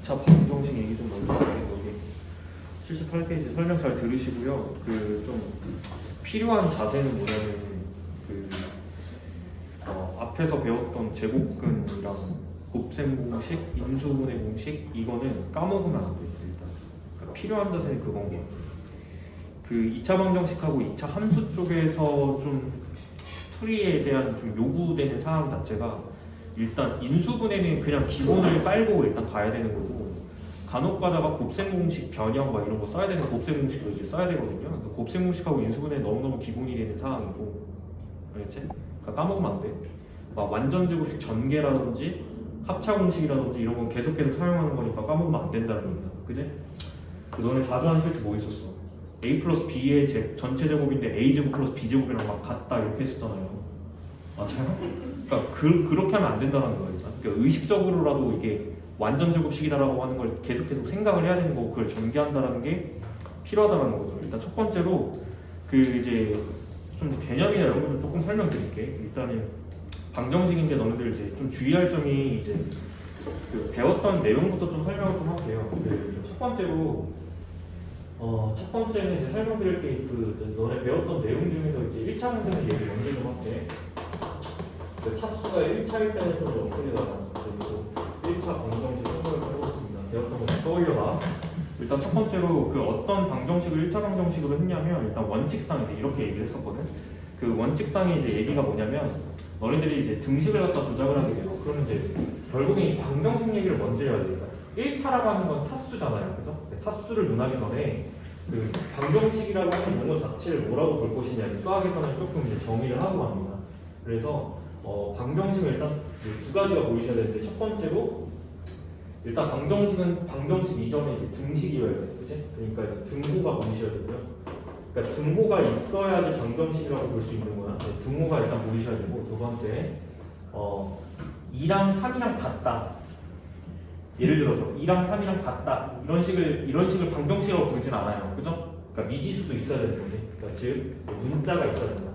2차 방정식 얘기 좀 먼저 할게요. 여기 78페이지 설명 잘 들으시고요. 그 좀 필요한 자세는 뭐냐면 앞에서 배웠던 제곱근이랑 곱셈 공식, 인수분해 공식 이거는 까먹으면 안 돼요. 일단 그러니까 필요한 자세는 그건 게. 그 2차 방정식하고 2차 함수 쪽에서 좀 풀이에 대한 좀 요구되는 사항 자체가 일단 인수분해는 그냥 기본을 빨고 일단 봐야 되는 거고 간혹 가다가 곱셈 공식 변형 막 이런 거 써야 되는 곱셈 공식을 이제 써야 되거든요. 곱셈 공식하고 인수분해 너무너무 기본이 되는 사항이고 알겠지? 그러니까 까먹으면 안 돼. 막 완전 제곱식 전개라든지 합차 공식이라든지 이런 건 계속 사용하는 거니까 까먹으면 안 된다는 겁니다. 그지? 너네 자주 하는 실수 뭐 있었어? a 플러스 b의 전체 제곱인데 a 제곱 플러스 b 제곱이랑 막 같다 이렇게 했었잖아요. 맞아요? 그러니까 그렇게 하면 안 된다는 거예요. 그러니까 의식적으로라도 이게 완전 제곱식이다라고 하는 걸 계속 생각을 해야 되는 거고 그걸 전개한다라는 게 필요하다는 거죠. 일단 첫 번째로 그 이제 좀 개념이나 이런 걸 조금 설명드릴게. 일단은 방정식인데 너네들 이제 좀 주의할 점이 이제 그 배웠던 내용부터 좀 설명을 좀 할게요. 첫 번째로 첫 번째는 이제 설명드릴 게 그 너네 배웠던 내용 중에서 이제 1차 문제는 얘기 먼저 좀 할게. 그 차수가 1차일 때는 좀 엉뚱하다. 그리고 1차 방정식 설명을 해보겠습니다. 배웠던 거 떠올려봐. 일단 첫 번째로 그 어떤 방정식을 1차 방정식으로 했냐면 일단 원칙상 이제 이렇게 얘기를 했었거든. 그 원칙상의 이제 얘기가 뭐냐면 너희들이 이제 등식을 갖다 조작을 하게 돼요. 그러면 이제 결국엔 이 방정식 얘기를 먼저 해야 되니까 1차라고 하는 건 차수잖아요. 그죠? 차수를 논하기 전에 그 방정식이라고 하는 용어 자체를 뭐라고 볼 것이냐 수학에서는 조금 이제 정의를 하고 합니다. 그래서 방정식은 일단 두 가지가 보이셔야 되는데 첫 번째로 일단 방정식은 방정식 이전에 이제 등식이어야 돼요. 그치? 그러니까 이제 등호가 보이셔야 되고요. 그러니까 등호가 있어야지 방정식이라고 볼 수 있는 거야. 등호가 일단 보이셔야 되고 두 번째 2랑 3이랑 같다. 예를 들어서 2랑 3이랑 같다. 이런 식을 방정식이라고 부르진 않아요. 그죠? 그러니까 미지수도 있어야 되는 거지. 그러니까 즉 문자가 있어야 된다.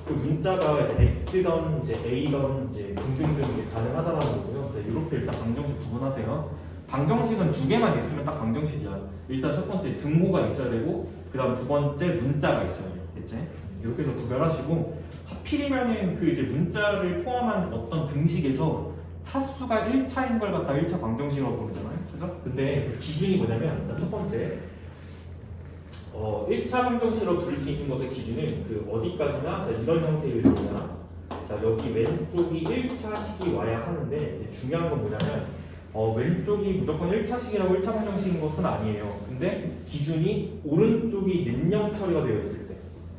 그 문자가 이제 x던 이제 a던 이제 등등등 이제 가능하다라는 거고요. 이렇게 일단 방정식 구분하세요. 방정식은 두 개만 있으면 딱 방정식이야. 일단 첫 번째 등호가 있어야 되고 그 다음 두 번째 문자가 있어야 되겠지? 이렇게 해서 구별하시고 하필이면은 그 이제 문자를 포함한 어떤 등식에서 차수가 1차인 걸 갖다 1차 방정식이라고 부르잖아요. 그죠? 근데 그 기준이 뭐냐면 일단 첫 번째 1차 방정식으로 부를 수 있는 것의 기준은 그 어디까지나 자, 이런 형태의 예입니다. 자, 여기 왼쪽이 1차식이 와야 하는데 중요한 건 뭐냐면 왼쪽이 무조건 1차식이라고 1차 방정식인 것은 아니에요. 근데 기준이 오른쪽이 는영 처리가 되어 있을 때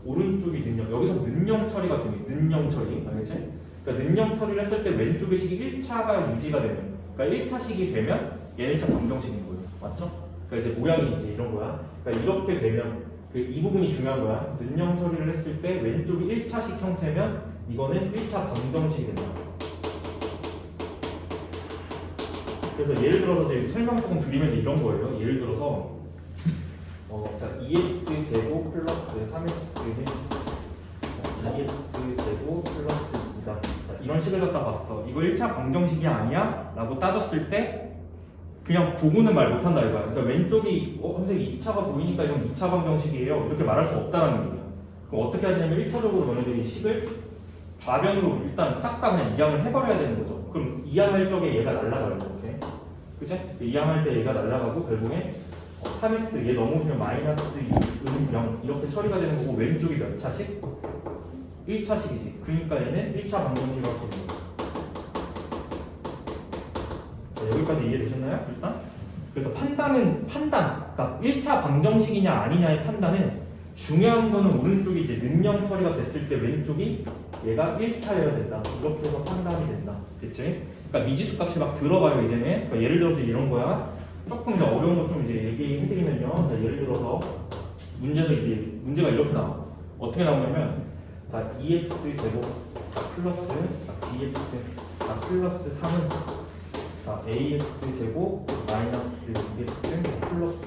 오른쪽이 는영 여기서 는영 처리가 중요해요. 는영 처리 알겠지? 그러니까 능령 처리를 했을 때 왼쪽의 식이 1차가 유지가 되면 그러니까 1차식이 되면 얘는 1차 방정식인 거예요. 맞죠? 그러니까 이제 모양이 이제 이런 거야. 그러니까 이렇게 되면 이 부분이 중요한 거야. 능령 처리를 했을 때 왼쪽이 1차식 형태면 이거는 1차 방정식이 된다. 그래서 예를 들어서 이제 설명 조금 드리면 이제 이런 거예요. 예를 들어서 자 2x 제곱 플러스 3x는 2x 제곱 플러스 자, 이런 식을 갖다 봤어. 이거 1차 방정식이 아니야? 라고 따졌을 때 그냥 보고는 말 못한다 이거야. 그러니까 왼쪽이 선생님 2차가 보이니까 이건 2차 방정식이에요. 이렇게 말할 수 없다는 얘기야. 그럼 어떻게 해야 되냐면 1차적으로 너네들이 식을 좌변으로 일단 싹 다 그냥 이항을 해버려야 되는 거죠. 그럼 이항할 적에 얘가 날아가는 거지. 그치? 이항할 때 얘가 날아가고 결국에 3x 얘 넘어오면 마이너스 2는 0 이렇게 처리가 되는 거고 왼쪽이 몇 차식? 1차식이지. 그러니까 얘는 1차 방정식이라고 부르는 거예요. 여기까지 이해되셨나요? 일단? 그래서 판단, 그러니까 1차 방정식이냐 아니냐의 판단은 중요한 거는 오른쪽이 이제 능령 처리가 됐을 때 왼쪽이 얘가 1차여야 된다. 이렇게 해서 판단이 된다. 그치? 그러니까 미지수 값이 막 들어가요, 이제는. 그러니까 예를 들어서 이런 거야. 조금 이제 어려운 거 좀 이제 얘기해드리면요. 자, 예를 들어서 문제에서 이제 문제가 이렇게 나와. 어떻게 나오냐면 자, 2x 제곱 플러스 bx 플러스 3은 자, ax 제곱 마이너스 2x 플러스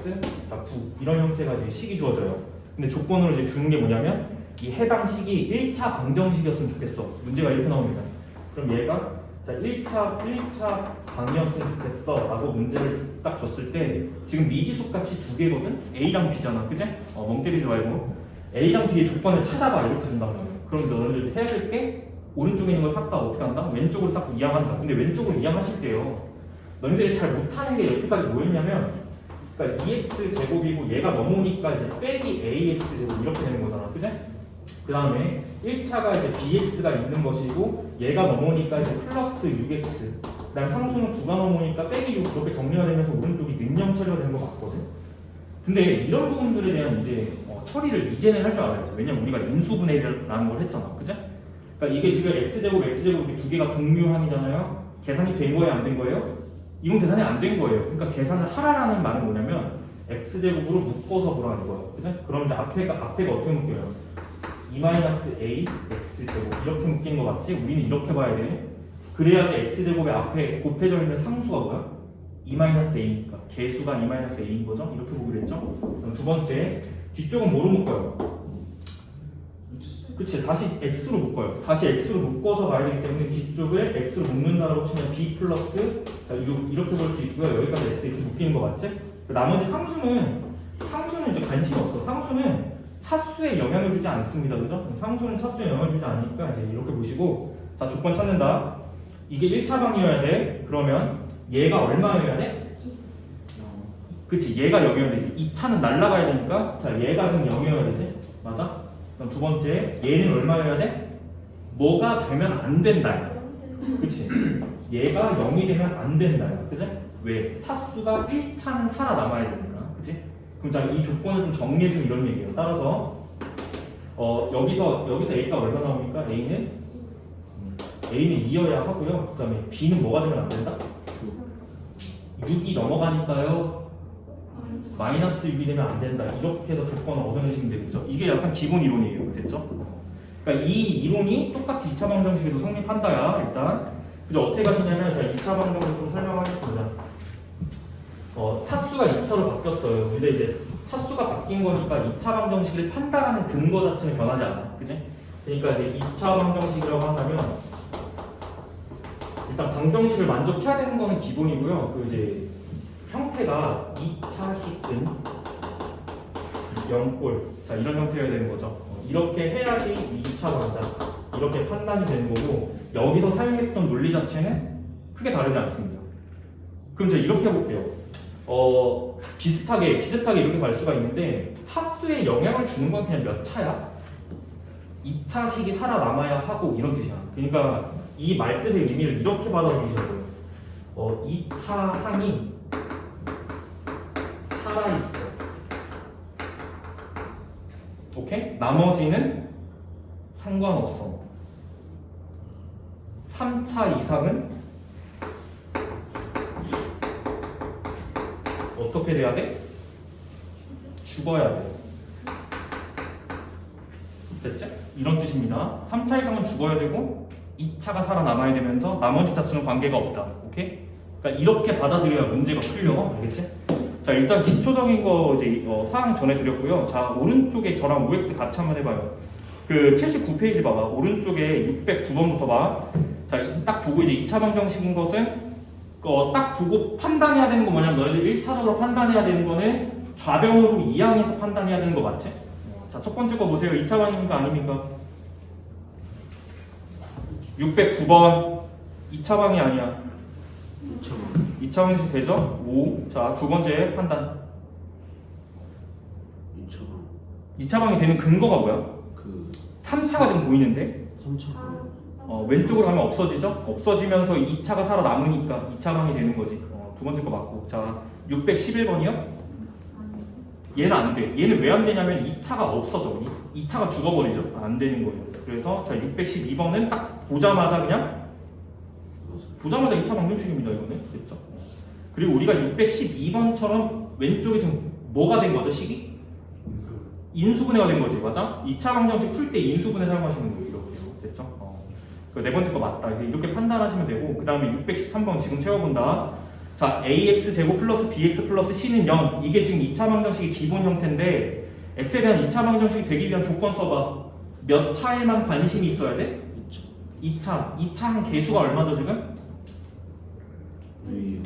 9 이런 형태가 이제 식이 주어져요. 근데 조건으로 이제 주는 게 뭐냐면 이 해당 식이 1차 방정식이었으면 좋겠어. 문제가 이렇게 나옵니다. 그럼 얘가 자, 1차 방이었으면 좋겠어 라고 문제를 딱 줬을 때 지금 미지수 값이 두 개거든? A랑 B잖아, 그치? 멍 때리지 말고 A랑 B의 조건을 찾아봐 이렇게 준단 말이야. 그럼 너희들 해야 될 게 오른쪽에 있는 걸 싹 다 어떻게 한다? 왼쪽으로 딱 이항한다. 근데 왼쪽으로 이항하실 때요 너희들이 잘 못하는 게 여태까지 뭐였냐면 그러니까 2x 제곱이고 얘가 넘어오니까 이제 빼기 ax 제곱 이렇게 되는 거잖아, 그치? 그 다음에 1차가 이제 bx가 있는 것이고 얘가 넘어오니까 이제 플러스 6x 그 다음 상수는 9가 넘어오니까 빼기 6 그렇게 정리가 되면서 오른쪽이 능령 처리가 되는 거 맞거든? 근데 이런 부분들에 대한 이제 처리를 이제는 할 줄 알아야죠. 왜냐면 우리가 인수분해라는 걸 했잖아, 그치? 그러니까 이게 지금 x제곱 x제곱이 두 개가 동류항이잖아요. 계산이 된 거예요, 안 된 거예요? 이건 계산이 안 된 거예요. 그러니까 계산을 하라라는 말은 뭐냐면 x제곱으로 묶어서 보라는 거예요. 그죠? 그럼 이제 앞에가 어떻게 묶여요? 2-a x제곱 이렇게 묶이는 거 맞지? 우리는 이렇게 봐야 돼. 그래야지 x제곱의 앞에 곱해져 있는 상수가 뭐야? 2-a니까 개수가 2-a인 거죠? 이렇게 보기로 했죠? 그럼 두 번째 뒤쪽은 뭐로 묶어요? 그치, 다시 x로 묶어요. 다시 x로 묶어서 봐야 되기 때문에 뒤쪽을 x로 묶는다라고 치면 b 플러스 자 이렇게 볼 수 있고요. 여기까지 x 이렇게 묶이는 거 맞지? 나머지 상수는 이제 관심이 없어. 상수는 차수에 영향을 주지 않습니다. 그죠? 상수는 차수에 영향을 주지 않으니까 이제 이렇게 보시고 자 조건 찾는다. 이게 1차 방이어야 돼. 그러면 얘가 얼마여야 돼? 그치, 얘가 0이어야 되지. 2차는 날라가야 되니까 자 얘가 좀 0이어야 되지. 맞아? 그럼 두 번째, 얘는 얼마여야 돼? 뭐가 되면 안 된다. 그치? 얘가 0이 되면 안 된다. 그치? 왜? 차수가 1차는 살아남아야 되니까. 그치? 그럼 자, 이 조건을 좀 정리해주면 이런 얘기예요. 따라서 여기서 A가 얼마 나오니까 A는 2여야 하고요. 그 다음에 B는 뭐가 되면 안 된다? 6이 넘어가니까요. 마이너스 6이 되면 안 된다. 이렇게 해서 조건을 얻어내시면 되겠죠. 이게 약간 기본 이론이에요. 됐죠? 그러니까 이 이론이 똑같이 2차 방정식에도 성립한다야. 일단 그죠? 어떻게 가시냐면 제가 2차 방정식 좀 설명하겠습니다. 차수가 2차로 바뀌었어요. 근데 이제 차수가 바뀐 거니까 2차 방정식을 판단하는 근거 자체는 변하지 않아. 그지? 그러니까 이제 2차 방정식이라고 한다면 일단 방정식을 만족해야 되는 거는 기본이고요. 그 이제 형태가 2차식은 0꼴 자 이런 형태여야 되는 거죠. 이렇게 해야지 2차 방정 이렇게 판단이 되는 거고 여기서 사용했던 논리 자체는 크게 다르지 않습니다. 그럼 제가 이렇게 해볼게요. 비슷하게 이렇게 갈 수가 있는데 차수에 영향을 주는 건 그냥 몇 차야? 2차식이 살아남아야 하고 이런 뜻이야. 그러니까 이 말뜻의 의미를 이렇게 받아들이셔야 돼요. 2차 항이 살아있어. 오케이? 나머지는 상관없어. 3차 이상은 어떻게 돼야 돼? 죽어야 돼. 됐지? 이런 뜻입니다. 3차 이상은 죽어야 되고 2차가 살아남아야 되면서 나머지 차수는 관계가 없다. 오케이? 그러니까 이렇게 받아들여야 문제가 풀려. 알겠지? 자, 일단 기초적인 거 이제 사항 전해드렸고요. 자, 오른쪽에 저랑 OX 같이 한번 해봐요. 그 79페이지 봐봐. 오른쪽에 609번부터 봐. 자, 딱 보고 이제 2차 방정식인 것은 딱 보고 판단해야 되는 거 뭐냐면 너희들 1차적으로 판단해야 되는 거는 좌변으로 이항해서 판단해야 되는 거 맞지? 자, 첫 번째 거 보세요. 2차 방입니까? 아닙니까? 609번 2차 방이 아니야. 2차 방정식 되죠? 5. 자, 두 번째 판단. 2차 방이 되는 근거가 뭐야? 3차가 지금 보이는데 3차 왼쪽으로 가면 없어지죠? 없어지면서 2차가 살아남으니까 2차 방이 되는 거지. 두 번째 거 맞고. 자, 611번이요? 얘는 안 돼. 얘는 왜 안 되냐면 2차가 없어져. 2차가 죽어버리죠. 안 되는 거예요. 그래서 자, 612번은 딱 보자마자 그냥 2차 방정식입니다. 이거는. 됐죠? 그리고 우리가 612번처럼 왼쪽에 지금 뭐가 된 거죠? 식이? 인수분해가 된 거지. 맞아? 2차 방정식 풀 때 인수분해 사용하시는 거예요. 이렇게. 됐죠? 그 네 번째 거 맞다. 이렇게 판단하시면 되고 그 다음에 613번 지금 채워본다. 자, ax 제곱 플러스 bx 플러스 c는 0. 이게 지금 2차 방정식의 기본 형태인데 x에 대한 2차 방정식이 되기 위한 조건 써봐. 몇 차에만 관심이 있어야 돼? 2차 한 개수가 얼마죠 지금?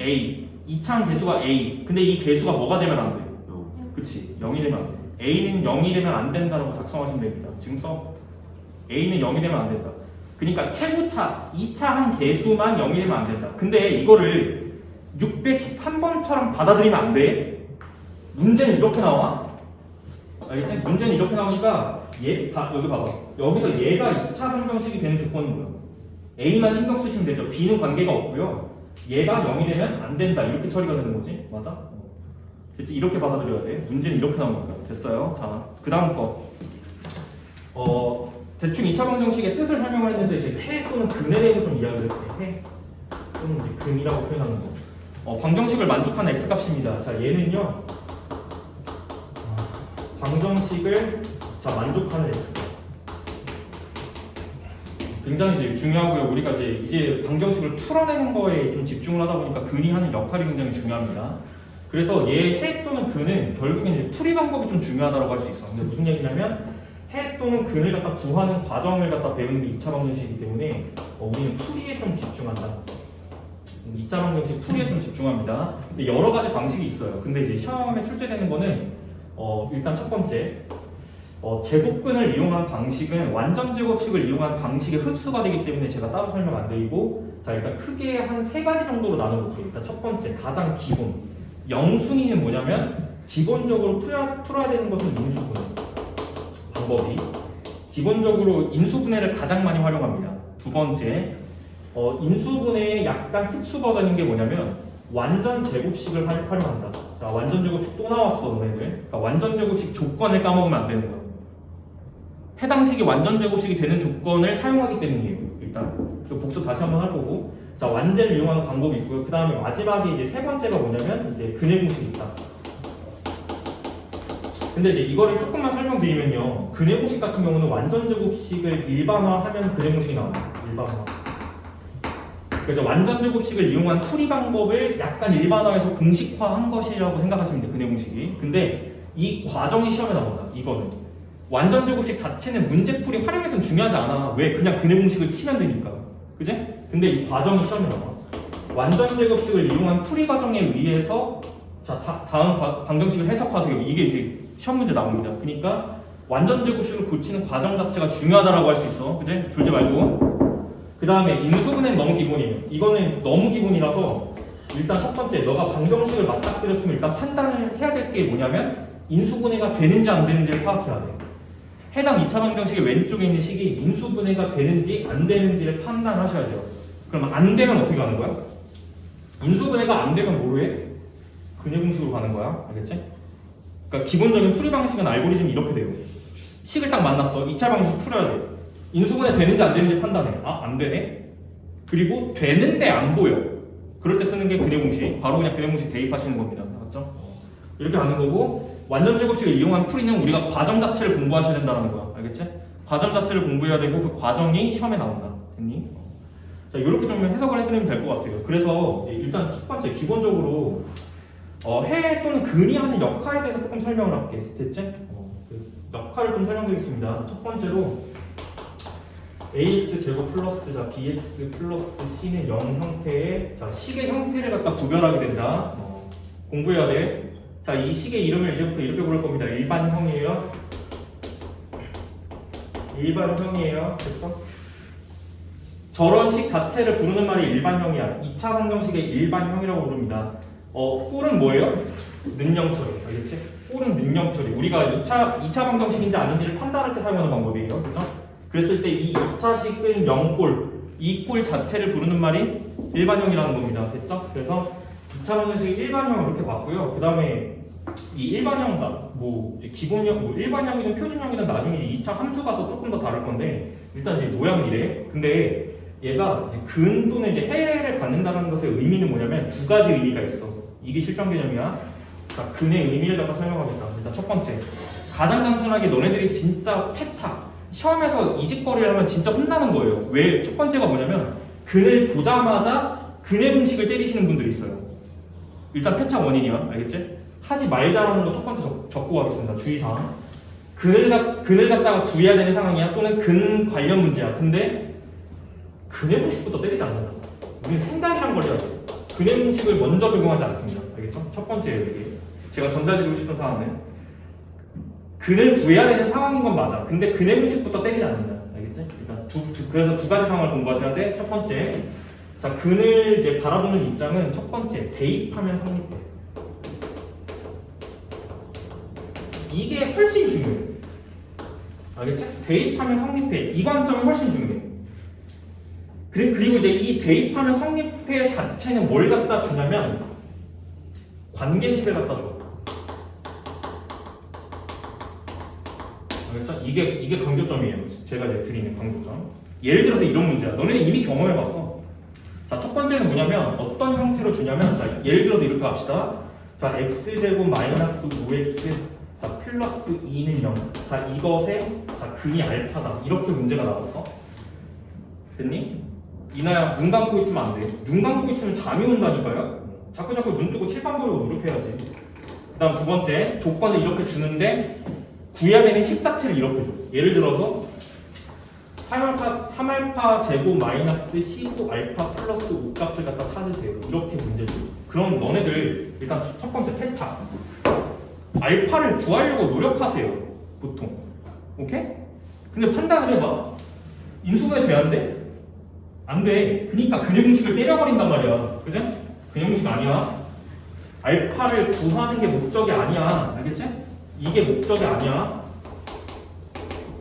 A, 이차항 개수가 A. 근데 이 개수가 뭐가 되면 안 돼? 그치, 0이 되면 안 돼. A는 0이 되면 안 된다라고 작성하시면 됩니다. 지금 써. A는 0이 되면 안 된다. 그러니까 최고차 2차항 개수만 0이 되면 안 된다. 근데 이거를 613번처럼 받아들이면 안 돼. 문제는 이렇게 나와. 알겠지? 문제는 이렇게 나오니까 여기 봐봐. 여기서 얘가 2차 방정식이 되는 조건은 뭐야? A만 신경 쓰시면 되죠. B는 관계가 없고요. 얘가 0이 되면 안 된다. 이렇게 처리가 되는 거지. 맞아? 됐지? 이렇게 받아들여야 돼. 문제는 이렇게 나오는 거야. 됐어요? 자, 그 다음 거. 대충 2차 방정식의 뜻을 설명을 했는데 이제 해 또는 근에 대해서 좀 이야기를 해볼게. 해 또는 이제 근이라고 표현하는 거. 방정식을 만족하는 x값입니다. 자, 얘는요. 방정식을 만족하는 x값. 굉장히 이제 중요하고요. 우리가 이제 방정식을 풀어내는 거에 좀 집중을 하다 보니까 근이 하는 역할이 굉장히 중요합니다. 그래서 얘 해 또는 근은 결국엔 이제 풀이 방법이 좀 중요하다고 할 수 있어. 근데 무슨 얘기냐면 해 또는 근을 갖다 구하는 과정을 갖다 배우는 게 2차 방정식이기 때문에 우리는 풀이에 좀 집중한다. 2차 방정식 풀이에 좀 집중합니다. 근데 여러 가지 방식이 있어요. 근데 이제 시험에 출제되는 거는 일단 첫 번째 제곱근을 이용한 방식은 완전 제곱식을 이용한 방식의 흡수가 되기 때문에 제가 따로 설명 안 드리고, 자 일단 크게 한 세 가지 정도로 나눠볼게요. 일단 첫 번째 가장 기본 영순위는 뭐냐면 기본적으로 풀어야 되는 것은 인수분해 방법이 기본적으로 인수분해를 가장 많이 활용합니다. 두 번째 인수분해의 약간 특수 버전인 게 뭐냐면 완전 제곱식을 활용한다. 자, 완전 제곱식 또 나왔어 너네들. 그러니까 완전 제곱식 조건을 까먹으면 안 되는 거야. 해당 식이 완전 제곱식이 되는 조건을 사용하기 때문이에요. 일단 복수 다시 한번 할 거고, 자 완제를 이용하는 방법이 있고요. 그 다음에 마지막에 이제 세 번째가 뭐냐면 이제 근해 공식이 있다. 근데 이제 이거를 조금만 설명드리면요, 근해 공식 같은 경우는 완전 제곱식을 일반화하면 근해 공식이 나옵니다. 일반화. 그래서 완전 제곱식을 이용한 풀이 방법을 약간 일반화해서 공식화한 것이라고 생각하시면 돼요. 근해 공식이. 근데 이 과정이 시험에 나온다. 이거는 완전 제곱식 자체는 문제풀이 활용해서는 중요하지 않아. 왜? 그냥 근해 공식을 치면 되니까. 그지? 근데 이 과정이 시험에 나와. 완전 제곱식을 이용한 풀이 과정에 의해서 자 다음 방정식을 해석하세요. 이게 이제 시험 문제 나옵니다. 그러니까 완전 제곱식을 고치는 과정 자체가 중요하다라고 할 수 있어. 그지? 졸지 말고. 그 다음에 인수분해는 너무 기본이에요. 이거는 너무 기본이라서 일단 첫 번째 너가 방정식을 맞닥뜨렸으면 일단 판단을 해야 될 게 뭐냐면 인수분해가 되는지 안 되는지를 파악해야 돼. 해당 2차 방정식의 왼쪽에 있는 식이 인수분해가 되는지 안 되는지를 판단하셔야 돼요. 그럼 안 되면 어떻게 하는 거야? 인수분해가 안 되면 뭐로 해? 근해 공식으로 가는 거야. 알겠지? 그러니까 기본적인 풀이 방식은 알고리즘이 이렇게 돼요. 식을 딱 만났어. 2차 방식 풀어야 돼. 인수분해 되는지 안 되는지 판단해. 아, 안 되네? 그리고 되는데 안 보여. 그럴 때 쓰는 게 근해 공식. 바로 그냥 근해 공식 대입하시는 겁니다. 맞죠? 이렇게 하는 거고, 완전 제곱식을 이용한 풀이는 우리가 과정 자체를 공부하셔야 된다는 거야. 알겠지? 과정 자체를 공부해야 되고 그 과정이 시험에 나온다. 됐니? 자, 이렇게 좀 해석을 해드리면 될 것 같아요. 그래서 일단 첫 번째 기본적으로 해 또는 근이 하는 역할에 대해서 조금 설명을 할게. 됐지? 그 역할을 좀 설명드리겠습니다. 첫 번째로 ax 제곱 플러스 bx 플러스 c는 0 형태의 식의 형태를 갖다 구별하게 된다. 공부해야 돼. 자, 이 식의 이름을 이제부터 이렇게 부를 겁니다. 일반형이에요. 일반형이에요. 됐죠? 저런 식 자체를 부르는 말이 일반형이야. 2차 방정식의 일반형이라고 부릅니다. 꼴은 뭐예요? 능령 처리. 알겠지? 꼴은 능령 처리. 우리가 2차 방정식인지 아닌지를 판단할 때 사용하는 방법이에요. 그죠? 그랬을 때 이 2차식은 0꼴, 이 꼴 자체를 부르는 말이 일반형이라는 겁니다. 됐죠? 그래서 2차 방정식의 일반형을 이렇게 봤고요. 그 다음에 이 일반형, 기본형, 일반형이든 표준형이든 나중에 2차 함수 가서 조금 더 다를 건데, 일단 이제 모양이 이래. 근데 얘가 이제 근 또는 이제 해를 갖는다는 것의 의미는 뭐냐면 두 가지 의미가 있어. 이게 실전 개념이야. 자, 근의 의미를 갖다 설명하겠다. 일단 첫 번째, 가장 단순하게 너네들이 진짜 패착, 시험에서 이직거리를 하면 진짜 혼나는 거예요. 왜? 첫 번째가 뭐냐면 근을 보자마자 근의 공식을 때리시는 분들이 있어요. 일단 패착 원인이야. 알겠지? 하지 말자라는 거 첫 번째 적고 가겠습니다. 주의사항. 근을 갖다가 구해야 되는 상황이야. 또는 근 관련 문제야. 근데 근의 공식부터 때리지 않는다. 우리는 생각이란 걸 해야 돼. 근해 공식을 먼저 적용하지 않습니다. 알겠죠? 첫 번째예요, 이게. 제가 전달드리고 싶은 사항은 근을 구해야 되는 상황인 건 맞아. 근데 근해 공식부터 때리지 않는다. 알겠지? 그러니까 그래서 두 가지 상황을 공부하셔야 돼. 첫 번째, 자 근을 이제 바라보는 입장은 첫 번째, 대입하면 성립돼. 이게 훨씬 중요해. 알겠지? 대입하면 성립해. 이 관점이 훨씬 중요해. 그리고 이제 이 대입하면 성립해 자체는 뭘 갖다 주냐면 관계식을 갖다 줘. 알겠죠? 이게 강조점이에요. 제가 이제 드리는 강조점. 예를 들어서 이런 문제야. 너네는 이미 경험해봤어. 자, 첫 번째는 뭐냐면 어떤 형태로 주냐면 자, 예를 들어서 이렇게 합시다. 자, x제곱 마이너스 5x 자, 플러스 2는 0. 자, 이것의 자, 근이 알파다. 이렇게 문제가 나왔어. 됐니? 이나야, 눈 감고 있으면 안 돼. 눈 감고 있으면 잠이 온다니까요? 자꾸 눈 뜨고 칠판 보려고 노력해야지. 그 다음 두 번째, 조건을 이렇게 주는데 구해야 되는 식 자체를 이렇게 줘. 예를 들어서 3알파 제곱 마이너스 15알파 플러스 5 값을 갖다 찾으세요. 이렇게 문제 줘. 그럼 너네들 일단 첫 번째 패착. 알파를 구하려고 노력하세요. 보통. 오케이? 근데 판단을 해봐. 인수분해 돼야 안 돼? 안 돼. 그러니까 근해 공식을 때려버린단 말이야. 그지? 근해 공식 아니야. 알파를 구하는 게 목적이 아니야. 알겠지? 이게 목적이 아니야.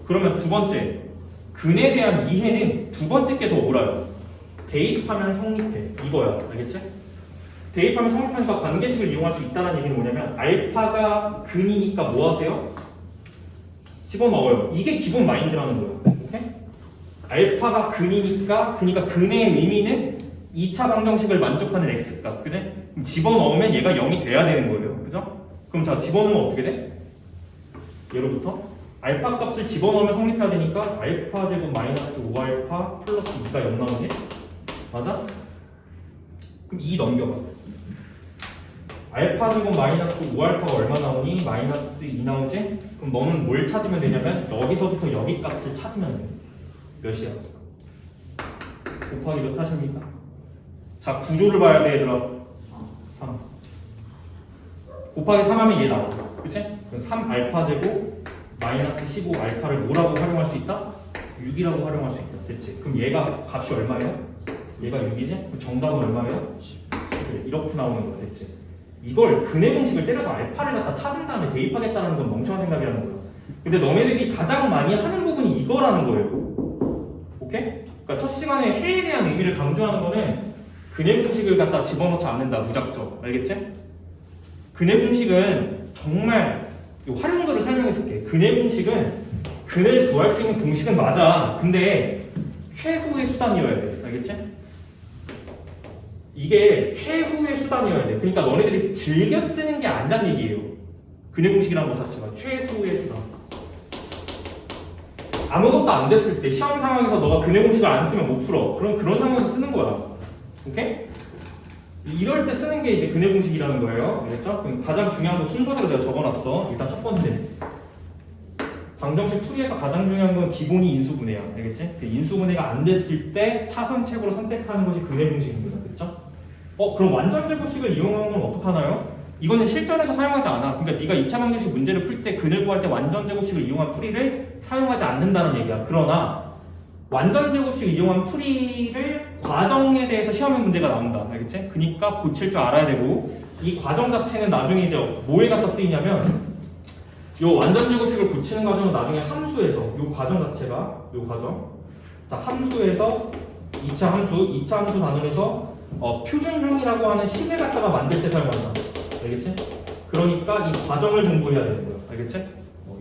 그러면 두 번째, 근에 대한 이해는 두 번째 게 더 옳아요. 대입하면 성립해. 이거야. 알겠지? 대입하면 성립하니까 관계식을 이용할 수 있다는 얘기는 뭐냐면 알파가 근이니까 뭐 하세요? 집어넣어요. 이게 기본 마인드라는 거예요. 오케이? 알파가 근이니까 그러니까 근의 의미는 2차 방정식을 만족하는 x값. 그지? 그럼 집어넣으면 얘가 0이 돼야 되는 거예요. 그죠? 그럼 자 집어넣으면 어떻게 돼? 예로부터 알파 값을 집어넣으면 성립해야 되니까 알파 제곱 마이너스 5알파 플러스 2가 0 나오지? 맞아? 그럼 2 넘겨봐. 알파 제곱 마이너스 5알파가 얼마 나오니? 마이너스 2 나오지? 그럼 너는 뭘 찾으면 되냐면 여기서부터 여기 값을 찾으면 돼. 몇이야? 곱하기 몇 하십니까? 자 구조를 봐야 돼 얘들아. 3 곱하기 3 하면 얘 나와. 그치? 그럼 3알파 제곱 마이너스 15알파를 뭐라고 활용할 수 있다? 6이라고 활용할 수 있다. 됐지? 그럼 얘가 값이 얼마예요? 얘가 6이지? 그럼 정답은 얼마예요? 11. 이렇게 나오는 거야. 됐지? 이걸 근해 공식을 때려서 알파를 갖다 찾은 다음에 대입하겠다는 건 멍청한 생각이라는 거야. 근데 너네들이 가장 많이 하는 부분이 이거라는 거예요. 오케이? 그러니까 첫 시간에 해에 대한 의미를 강조하는 거는 근해 공식을 갖다 집어넣지 않는다. 무작정. 알겠지? 근해 공식은 정말 활용도를 설명해 줄게. 근해 공식은 근을 구할 수 있는 공식은 맞아. 근데 최후의 수단이어야 돼. 알겠지? 이게 최후의 수단이어야 돼. 그러니까 너네들이 즐겨 쓰는 게 아니란 얘기예요. 근해 공식이라는 것 자체가 최후의 수단. 아무것도 안 됐을 때 시험 상황에서 너가 근해 공식을 안 쓰면 못 풀어. 그럼 그런 상황에서 쓰는 거야. 오케이? 이럴 때 쓰는 게 이제 근해 공식이라는 거예요. 알겠죠? 그럼 가장 중요한 거 순서대로 내가 적어놨어. 일단 첫 번째. 방정식 풀이에서 가장 중요한 건 기본이 인수분해야. 알겠지? 그 인수분해가 안 됐을 때 차선책으로 선택하는 것이 근해 공식입니다. 그렇죠? 그럼 완전 제곱식을 이용하는 건 어떡하나요? 이거는 실전에서 사용하지 않아. 그러니까 네가 2차 방정식 문제를 풀 때 근을 구할 때 완전 제곱식을 이용한 풀이를 사용하지 않는다는 얘기야. 그러나 완전 제곱식을 이용한 풀이를 과정에 대해서 시험의 문제가 나온다. 알겠지? 그러니까 고칠 줄 알아야 되고 이 과정 자체는 나중에 이제 뭐에 갖다 쓰이냐면 요 완전 제곱식을 고치는 과정은 나중에 함수에서 요 과정 자체가 요 과정 자 함수에서 2차 함수 단원에서 표준형이라고 하는 식을 갖다가 만들 때 사용한다. 알겠지? 그러니까 이 과정을 공부해야 되는 거야. 알겠지?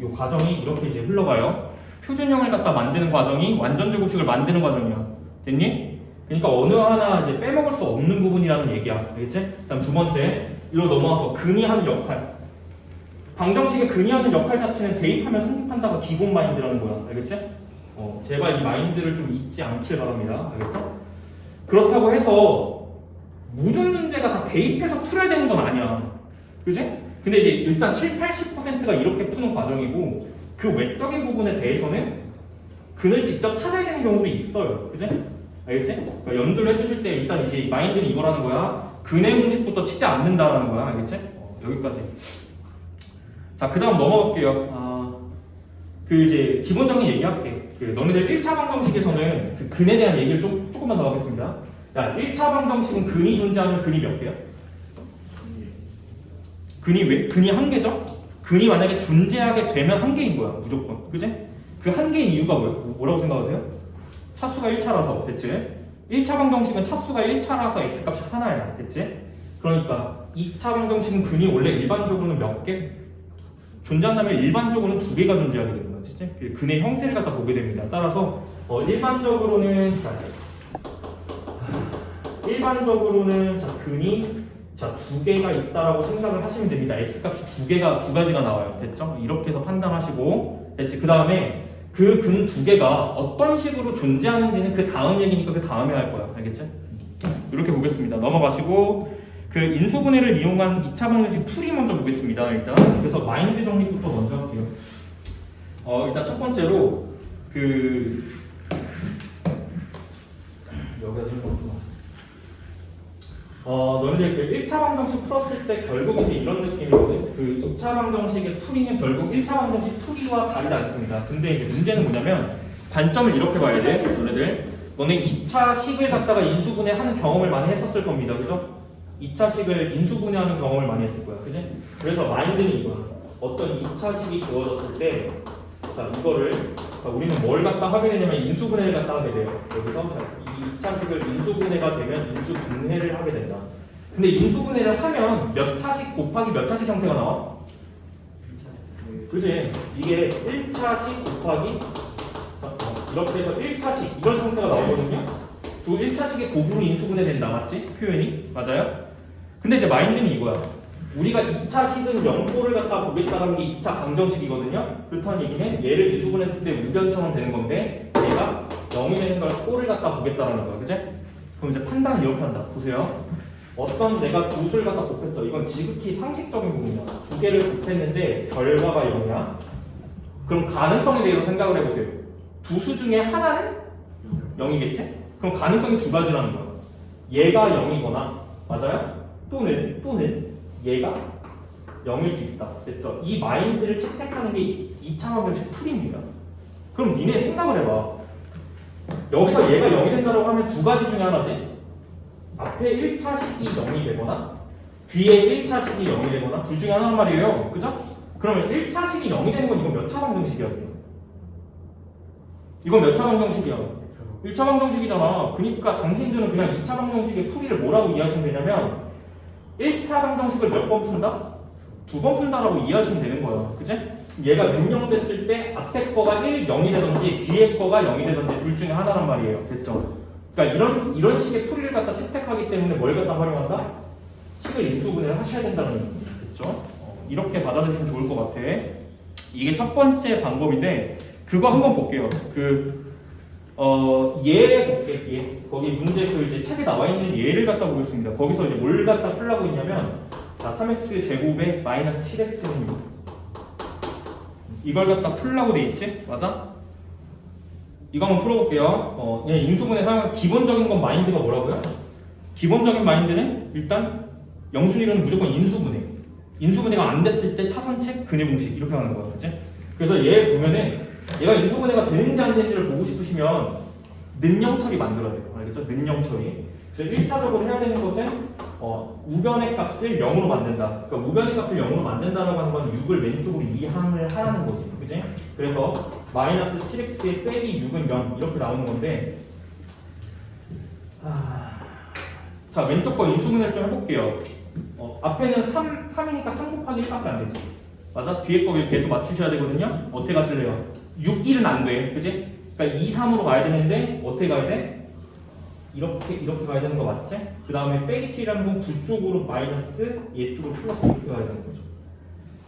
이 과정이 이렇게 이제 흘러가요. 표준형을 갖다 만드는 과정이 완전 제곱식을 만드는 과정이야. 됐니? 그러니까 어느 하나 이제 빼먹을 수 없는 부분이라는 얘기야. 알겠지? 그다음 두 번째, 이로 넘어와서 근이 하는 역할. 방정식의 근이 하는 역할 자체는 대입하면 성립한다가 기본 마인드라는 거야. 알겠지? 제발 이 마인드를 좀 잊지 않길 바랍니다. 알겠죠? 그렇다고 해서 모든 문제가 다 대입해서 풀어야 되는 건 아니야. 그지? 근데 이제 일단 70-80%가 이렇게 푸는 과정이고 그 외적인 부분에 대해서는 근을 직접 찾아야 되는 경우도 있어요. 그지? 알겠지? 그러니까 연두를 해주실 때 일단 이제 마인드는 이거라는 거야. 근의 공식부터 치지 않는다라는 거야. 알겠지? 여기까지. 자, 그 다음 넘어갈게요. 그 이제 기본적인 얘기할게. 그 너네들 1차 방정식에서는 그 근에 대한 얘기를 조금만 더 하겠습니다. 야, 1차 방정식은 근이 존재하는 근이 몇 개야? 근이 한 개죠? 근이 만약에 존재하게 되면 한 개인 거야. 무조건. 그지? 그 한 개인 이유가 뭐라고 생각하세요? 차수가 1차라서. 됐지? 1차 방정식은 차수가 1차라서 x값이 하나야. 됐지? 그러니까 2차 방정식은 근이 원래 일반적으로는 몇 개? 존재한다면 일반적으로는 두 개가 존재하게 되는 거야. 진짜? 근의 형태를 갖다 보게 됩니다. 따라서 일반적으로는 근이 두 개가 있다라고 생각을 하시면 됩니다. x값이 두 가지가 나와요. 됐죠? 이렇게 해서 판단하시고, 됐지? 그 다음에 그 근 두 개가 어떤 식으로 존재하는지는 그 다음 얘기니까 그 다음에 할 거야. 알겠지? 이렇게 보겠습니다. 넘어가시고, 그 인수분해를 이용한 2차 방정식 풀이 먼저 보겠습니다. 일단 그래서 마인드 정리부터 먼저 할게요. 일단 첫 번째로 여기가 좀 그렇구나. 너희들 그 1차 방정식 풀었을 때 결국 이제 이런 느낌이거든. 그 2차 방정식의 풀이는 결국 1차 방정식 풀이와 다르지 않습니다. 근데 이제 문제는 뭐냐면 관점을 이렇게 봐야 돼. 너네 2차 식을 갖다가 인수분해하는 경험을 많이 했었을 겁니다. 그죠? 2차 식을 인수분해하는 경험을 많이 했을 거야. 그지? 그래서 마인드는 이거야. 어떤 2차 식이 주어졌을 때, 자, 이거를, 우리는 뭘 갖다 하게 되냐면 인수분해를 갖다 하게 돼요. 여기서, 자, 이 2차 식을 인수분해가 되면 인수분해를 하게 된다. 근데 인수분해를 하면 몇 차식 곱하기 몇 차식 형태가 나와? 그지? 이게 1차식 곱하기, 이렇게 해서 1차식, 이런 형태가 나오거든요? 그 1차식의 곱으로 인수분해 된다. 맞지? 표현이? 맞아요? 근데 이제 마인드는 이거야. 우리가 2차식은 0꼴을 갖다 보겠다라는 게 2차 방정식이거든요. 그렇다는 얘기는 얘를 인수분했을 때 우변처럼 되는 건데 얘가 0이 되는 걸 꼴을 갖다 보겠다라는 거야. 그지? 그럼 이제 판단은 이렇게 한다. 보세요. 어떤 내가 두 수를 갖다 곱했어. 이건 지극히 상식적인 부분이야. 두 개를 곱했는데 결과가 0이야. 그럼 가능성에 대해서 생각을 해보세요. 두 수 중에 하나는 0이겠지? 그럼 가능성이 두 가지라는 거야. 얘가 0이거나 맞아요? 또는 얘가 0일 수 있다. 됐죠? 이 마인드를 채택하는 게 2차 방정식 풀입니다. 그럼 니네 생각을 해봐. 여기서 얘가 0이 된다고 하면 두 가지 중에 하나지. 앞에 1차식이 0이 되거나 뒤에 1차식이 0이 되거나 둘 중에 하나란 말이에요. 그죠? 그러면 1차식이 0이 되는 건 이건 몇 차 방정식이야? 이건 몇 차 방정식이야? 1차 방정식이잖아. 그러니까 당신들은 그냥 2차 방정식의 풀이를 뭐라고 이해하시면 되냐면 1차 방정식을 몇 번 푼다? 두 번 푼다라고 이해하시면 되는 거야. 그치? 얘가 능용됐을 때 앞에 거가 1, 0이 되든지 뒤에 거가 0이 되든지 둘 중에 하나란 말이에요. 됐죠? 그러니까 이런 식의 풀이를 갖다 채택하기 때문에 뭘 갖다 활용한다? 식을 인수분해를 하셔야 된다는 얘기죠. 됐죠? 이렇게 받아들이시면 좋을 것 같아. 이게 첫 번째 방법인데 그거 한번 볼게요. 얘 볼게. 얘. 거기 문제 이제 책에 나와 있는 얘를 갖다 보겠습니다. 거기서 이제 뭘 갖다 풀라고 했냐면, 자, 3x 제곱에 마이너스 7x는 이걸 갖다 풀라고 돼 있지? 맞아? 이거 한번 풀어볼게요. 그냥 인수분해 사용한 기본적인 건 마인드가 뭐라고요? 기본적인 마인드는 일단 영순위로는 무조건 인수분해. 인수분해가 안 됐을 때 차선책 근의 공식 이렇게 하는 거야. 그치? 그래서 얘 보면은 얘가 인수분해가 되는지 안 되는지를 보고 싶으시면 능령 처리 만들어야 돼요. 알겠죠? 능령 처리. 그래서 1차적으로 해야 되는 것은 우변의 값을 0으로 만든다. 그러니까 우변의 값을 0으로 만든다라고 하는 건 6을 왼쪽으로 이항을 하라는 거지. 그치? 그래서 마이너스 7x에 빼기 6은 0 이렇게 나오는 건데 자, 왼쪽 거 인수분해를 좀 해볼게요. 앞에는 3이니까 3 곱하기 1밖에 안 되지. 맞아? 뒤에 거 계속 맞추셔야 되거든요. 어떻게 가실래요? 6, 1은 안 돼. 그치? 그러니까 2, 3으로 가야 되는데 어떻게 가야 돼? 이렇게 가야 되는 거 맞지? 그 다음에 빼기 7이라는 건 9 쪽으로 마이너스 얘 쪽으로 플러스 이렇게 가야 되는 거죠.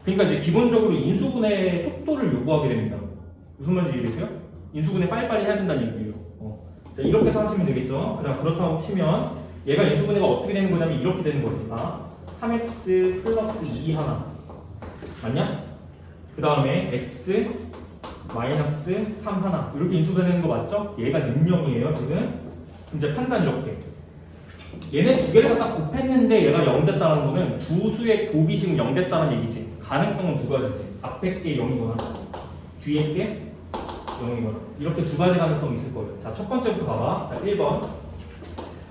그러니까 이제 기본적으로 인수분해 속도를 요구하게 됩니다. 무슨 말인지 이해되세요? 인수분해 빨리빨리 해야 된다는 얘기예요. 자, 이렇게 해서 하시면 되겠죠? 그렇다고 치면 얘가 인수분해가 어떻게 되는 거냐면 이렇게 되는 거니까 3x 플러스 2 하나 맞냐? 그 다음에 x 마이너스 3 하나 이렇게 인수되는 거 맞죠? 얘가 능령이에요 지금. 이제 판단 이렇게 얘네 두 개를 갖다 곱했는데 얘가 0 됐다는 거는 두 수의 곱이 지금 0 됐다는 얘기지. 가능성은 두 가지지. 앞에 게 0이거나 뒤에 게 0이거나 이렇게 두 가지 가능성이 있을 거예요. 자, 첫 번째부터 봐봐. 자, 1번.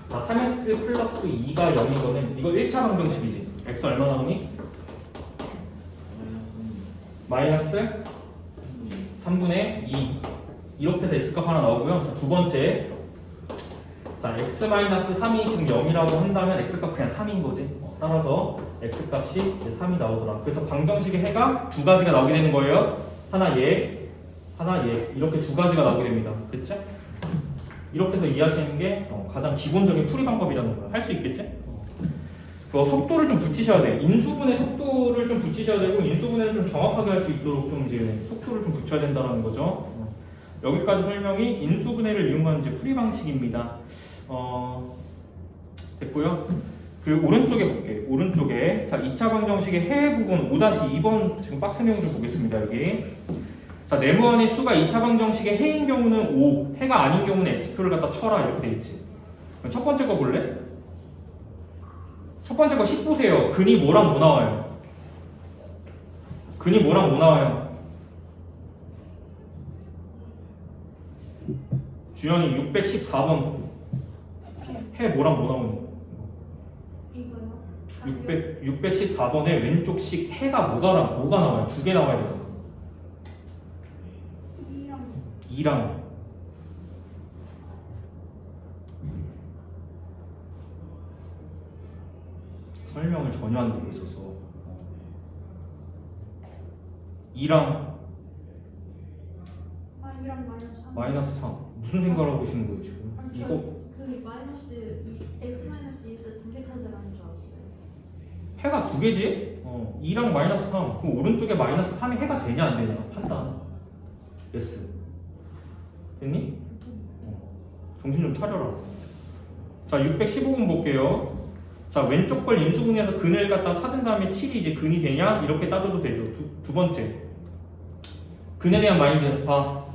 자, 3x 플러스 2가 0이거는 이거 1차 방정식이지. x 얼마 나오니? 마이너스 3분의 2 이렇게 해서 x값 하나 나오고요. 자, 두 번째. 자, x-3이 지금 0이라고 한다면 x값 그냥 3인 거지. 따라서 x값이 이제 3이 나오더라. 그래서 방정식의 해가 두 가지가 나오게 되는 거예요. 하나 얘, 하나 얘. 이렇게 두 가지가 나오게 됩니다. 됐죠? 이렇게 해서 이해하시는 게 가장 기본적인 풀이 방법이라는 거야. 할 수 있겠지? 속도를 좀 붙이셔야 돼. 인수분해 속도를 좀 붙이셔야 되고 인수분해를 좀 정확하게 할 수 있도록 좀 이제 속도를 좀 붙여야 된다는 거죠. 여기까지 설명이 인수분해를 이용한 이제 풀이 방식입니다. 됐고요. 그 오른쪽에 볼게요. 오른쪽에 자 2차 방정식의 해 부분 5-2번 지금 박스 내용 좀 보겠습니다. 여기 자 네모안의 수가 2차 방정식의 해인 경우는 5, 해가 아닌 경우는 x표를 갖다 쳐라 이렇게 돼 있지. 그럼 첫 번째 거 볼래? 첫 번째 거 10 보세요. 근이 뭐랑 뭐 나와요? 근이 뭐랑 뭐 나와요? 주연이 614번 해 뭐랑 뭐 나오니? 이거요? 614번에 왼쪽식 해가 뭐가 나와요? 두 개 나와야 되죠. 2랑 설명을 전혀 안 듣고 있었어. 2랑 이랑 마이너스 3. 마이너스 3 무슨 생각을 하고 계시는 거예요 지금? 아니, 이거 그 마이너스 x 마이너스 2에서 두 개 찾아가는 줄 알았어요. 해가 두 개지? 2랑 마이너스 3 그럼 오른쪽에 마이너스 3이 해가 되냐 안 되냐 판단. 예스. 됐니? 정신 좀 차려라. 자 615번 볼게요. 자 왼쪽 걸 인수분해해서 근을 갖다 찾은 다음에 7이 이제 근이 되냐? 이렇게 따져도 되죠. 두 번째 근에 대한 마인드 봐.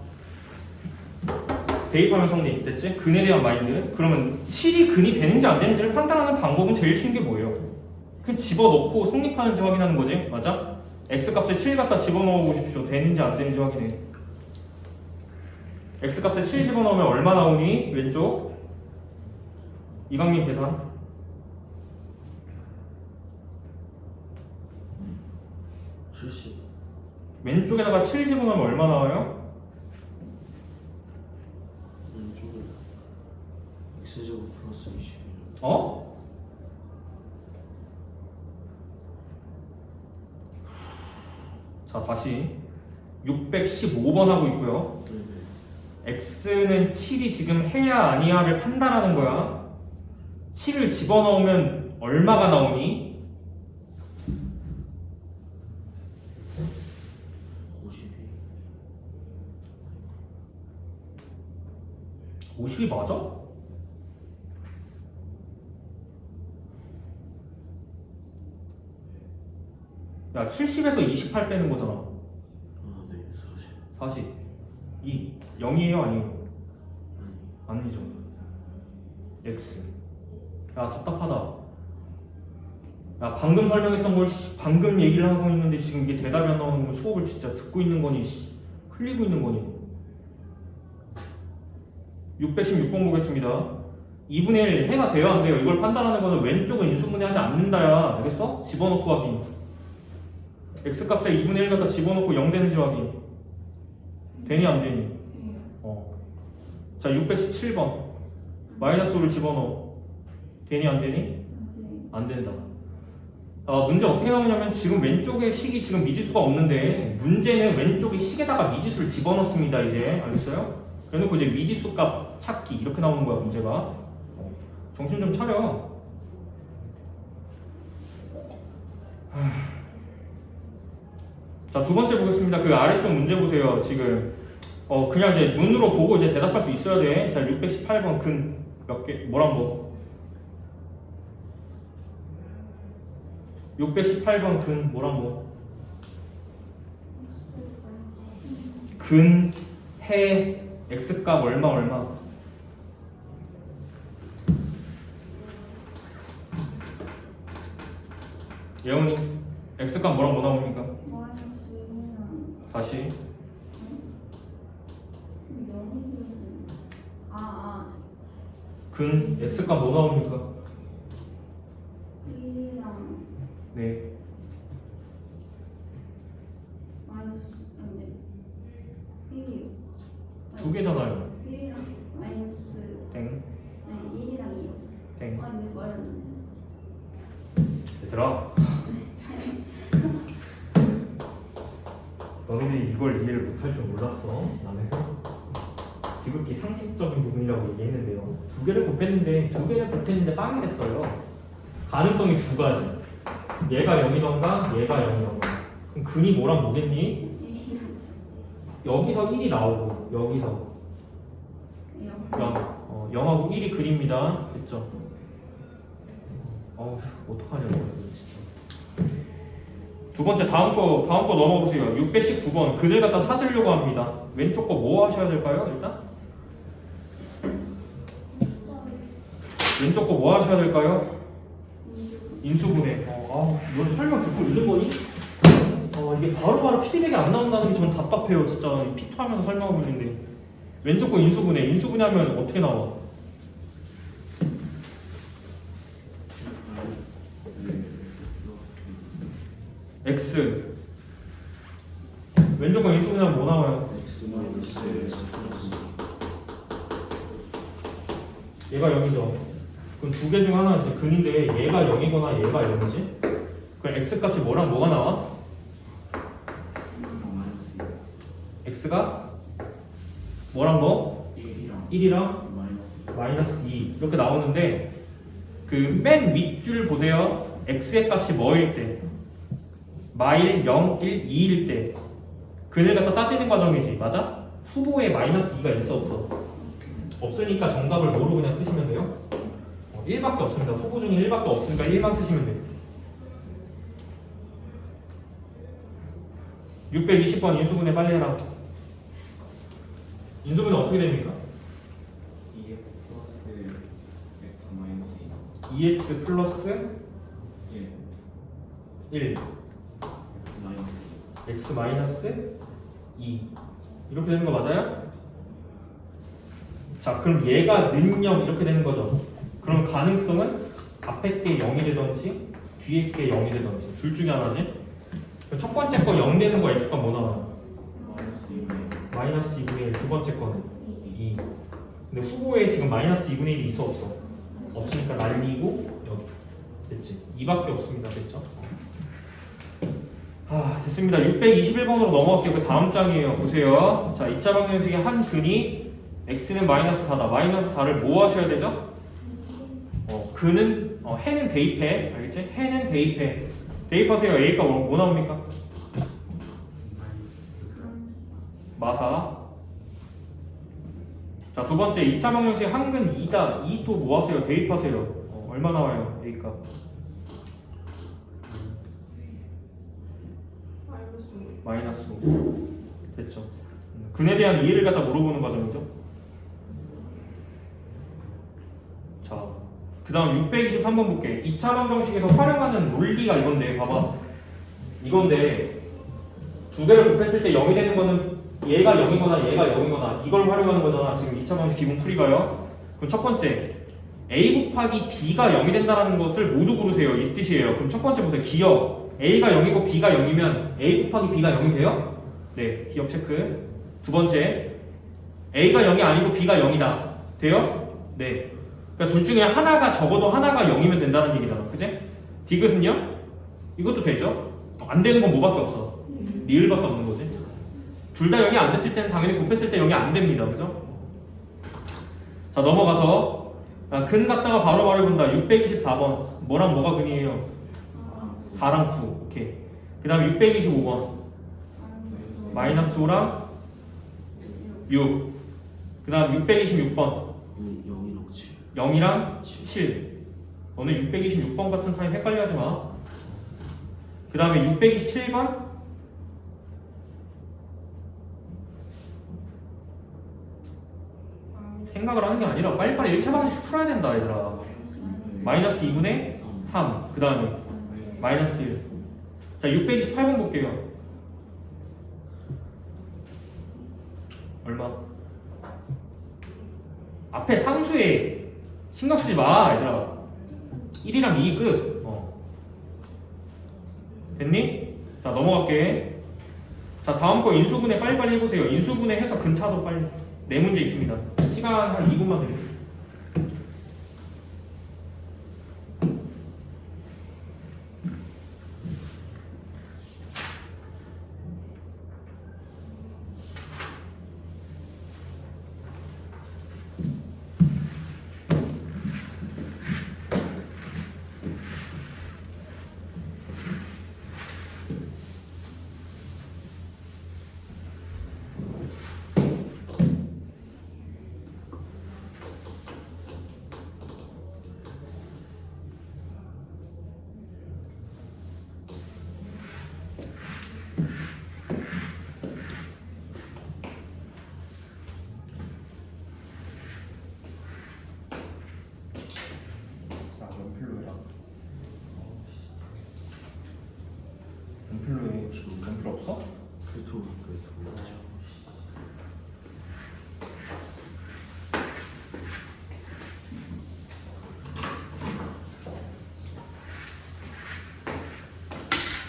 대입하면 성립 됐지? 근에 대한 마인드. 그러면 7이 근이 되는지 안 되는지를 판단하는 방법은 제일 쉬운 게 뭐예요? 그냥 집어넣고 성립하는지 확인하는 거지. 맞아? x값에 7 갖다 집어넣어 보십시오. 되는지 안 되는지 확인해. x값에 7 집어넣으면 얼마 나오니? 왼쪽 이강민 계산 70. 왼쪽에다가 7 집어넣으면 얼마 나와요? 왼쪽에 x제곱 플러스 21. 어? 자 다시 615번 하고 있고요. 네네. x는 7이 지금 해야 아니야를 판단하는 거야. 7을 집어넣으면 얼마가 나오니? 52. 50이 맞아? 야 70에서 28 빼는 거잖아. 아, 네. 40. 40 2 0이에요 아니에요? 아니. 아니죠. x 야 답답하다. 야 방금 설명했던 걸 방금 얘기를 하고 있는데 지금 이게 대답이 안 나오는 건 수업을 진짜 듣고 있는 거니 흘리고 있는 거니. 616번 보겠습니다. 2분의 1 해가 돼야 안 돼요. 이걸 판단하는 거는 왼쪽은 인수분해하지 않는다야. 알겠어? 집어넣고 확인. x값에 2분의 1 갖다 집어넣고 0 되는지 확인. 되니 안 되니? 자 617번 마이너스 5를 집어넣어. 되니 안 되니? 안 된다. 문제 어떻게 나오냐면 지금 왼쪽에 식이 지금 미지수가 없는데 문제는 왼쪽에 식에다가 미지수를 집어넣습니다. 이제 알겠어요? 그래놓고 이제 미지수 값 찾기 이렇게 나오는 거야 문제가. 정신 좀 차려. 자 두 번째 보겠습니다. 그 아래쪽 문제 보세요. 지금 그냥 이제 눈으로 보고 이제 대답할 수 있어야 돼. 자 618번 근 몇 개 뭐랑 뭐 618번 근 뭐랑 뭐 근, 해, x값 얼마 예원이 x값 뭐랑 뭐 나옵니까? 마이너스 1이랑 다시 0이면 근 x값 뭐 나옵니까? 1이랑 네. 마이너스 근데 1이 두 개잖아요. 1이랑 마이너스 땡. 아니 1이랑 2요. 땡. 아니 왜 말했는데? 얘들아. 너네들이 이걸 이해를 못할 줄 몰랐어. 나는 지극히 상식적인 부분이라고 얘기했는데요. 두 개를 곱했는데 빵이 됐어요. 가능성이 두 가지. 얘가 0이던가 얘가 0이던가. 그럼 근이 뭐랑 뭐겠니? 1이랑 여기서 1이 나오고 여기서 0. 0하고 1이 근입니다. 됐죠? 어떡하냐 이거 진짜. 두 번째 다음 거 넘어가 보세요. 619번 근을 갖다 찾으려고 합니다. 왼쪽 거 뭐 하셔야 될까요? 일단 왼쪽 거 뭐 하셔야 될까요? 인수분해. 이거 설명 듣고 읽은 거니? 이게 바로바로 피드백이 안 나온다는 게 저는 답답해요. 진짜 피토하면서 설명하고 있는데 왼쪽 거 인수분해하면 어떻게 나와? x 왼쪽 거 인수분해하면 뭐 나와요? X 마이너스 X 플러스 얘가 0이죠. 그럼 두 개 중 하나는 근인데 얘가 0이거나 얘가 0이지? 그럼 x 값이 뭐랑 뭐가 나와? x가 뭐랑 뭐? 1이랑 1이랑 마이너스 마이너스 2 이렇게 나오는데 그 맨 윗줄 보세요. x의 값이 뭐일 때? 마일 0, 1, 2일 때 근을 갖다 따지는 과정이지. 맞아? 후보에 마이너스 2가 있어 없어? 없으니까 정답을 뭐로 그냥 쓰시면 돼요? 1밖에 없습니다. 후보 중에 1밖에 없으니까 1만 쓰시면 돼요. 620번 인수분해 빨리 해라. 인수분해 어떻게 됩니까? 2x 플러스 X 마이너스 2x 플러스 1 1 X 마이너스 x 마이너스 2 이렇게 되는 거 맞아요? 자 그럼 얘가 는0 이렇게 되는 거죠. 그럼 가능성은 앞에 게 0이 되던지 뒤에 게 0이 되던지 둘 중에 하나지. 그럼 첫 번째 거 0 되는 거 x가 뭐 나와요? 마이너스 2분의 마이너스 2분의 1. 두 번째 거는 2. 근데 후보에 지금 마이너스 2분의 1이 있어 없어? 없으니까 날리고 여기 됐지. 2밖에 없습니다. 됐죠? 됐습니다. 621번으로 넘어갈게요. 그 다음 장이에요. 보세요. 자, 2차 방정식의 한 근이 x는 마이너스 4다. 마이너스 4를 뭐 하셔야 되죠? 근은 해는 대입해. 알겠지? 해는 대입해. 대입하세요. a가 뭐 나옵니까? 마사. 자, 두 번째 2차 방정식 한근 2다. 2 또 뭐 하세요? 대입하세요. 얼마 나와요? a 값. 마이너스 5. 됐죠. 근에 대한 이해를 갖다 물어보는 과정이죠. 자, 그 다음 623번 볼게. 2차 방정식에서 활용하는 논리가 이건데, 봐봐. 이건데, 두 개를 곱했을 때 0이 되는 거는 얘가 0이거나 얘가 0이거나 이걸 활용하는 거잖아. 지금 2차 방정식 기본 풀이가요. 그럼 첫 번째, a 곱하기 b가 0이 된다는 것을 모두 고르세요. 이 뜻이에요. 그럼 첫 번째 보세요. 기억. a가 0이고 b가 0이면 a 곱하기 b가 0이 돼요? 네, 기억 체크. 두 번째, a가 0이 아니고 b가 0이다. 돼요? 네. 그러니까 둘 중에 하나가 적어도 하나가 0이면 된다는 얘기잖아. 그치? 디귿은요? 이것도 되죠? 안 되는 건 뭐밖에 없어? 리을밖에 없는 거지. 둘 다 0이 안 됐을 때는 당연히 곱했을 때 0이 안 됩니다. 그죠? 자, 넘어가서 근 갖다가 바로 해본다. 624번. 뭐랑 뭐가 근이에요? 4랑 9. 오케이. 그 다음에 625번. 마이너스 5랑 6. 그 다음 626번. 0이랑 7 0이랑 7. 너네 626번 같은 타입 헷갈려 하지 마. 그 다음에 627번. 생각을 하는 게 아니라 빨리빨리 1차 방식 풀어야 된다, 얘들아. 마이너스 2분의 3. 그 다음에 마이너스 1. 자, 628번 볼게요. 얼마? 앞에 상수에 신경 쓰지 마, 얘들아. 1이랑 2 끝. 됐니? 자, 넘어갈게. 자, 다음 거 인수분해 빨리빨리 해보세요. 인수분해 해서 근차도 빨리. 네 문제 있습니다. 시간 한 2분만 드릴게요. 연필 없어? 그래도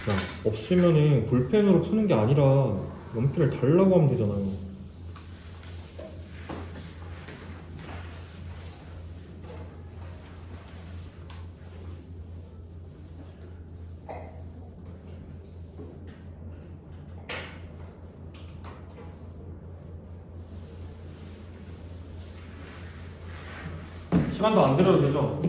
야, 없으면은 볼펜으로 푸는 게 아니라 연필을 달라고 하면 되잖아요. 시간도 안 들어도 되죠?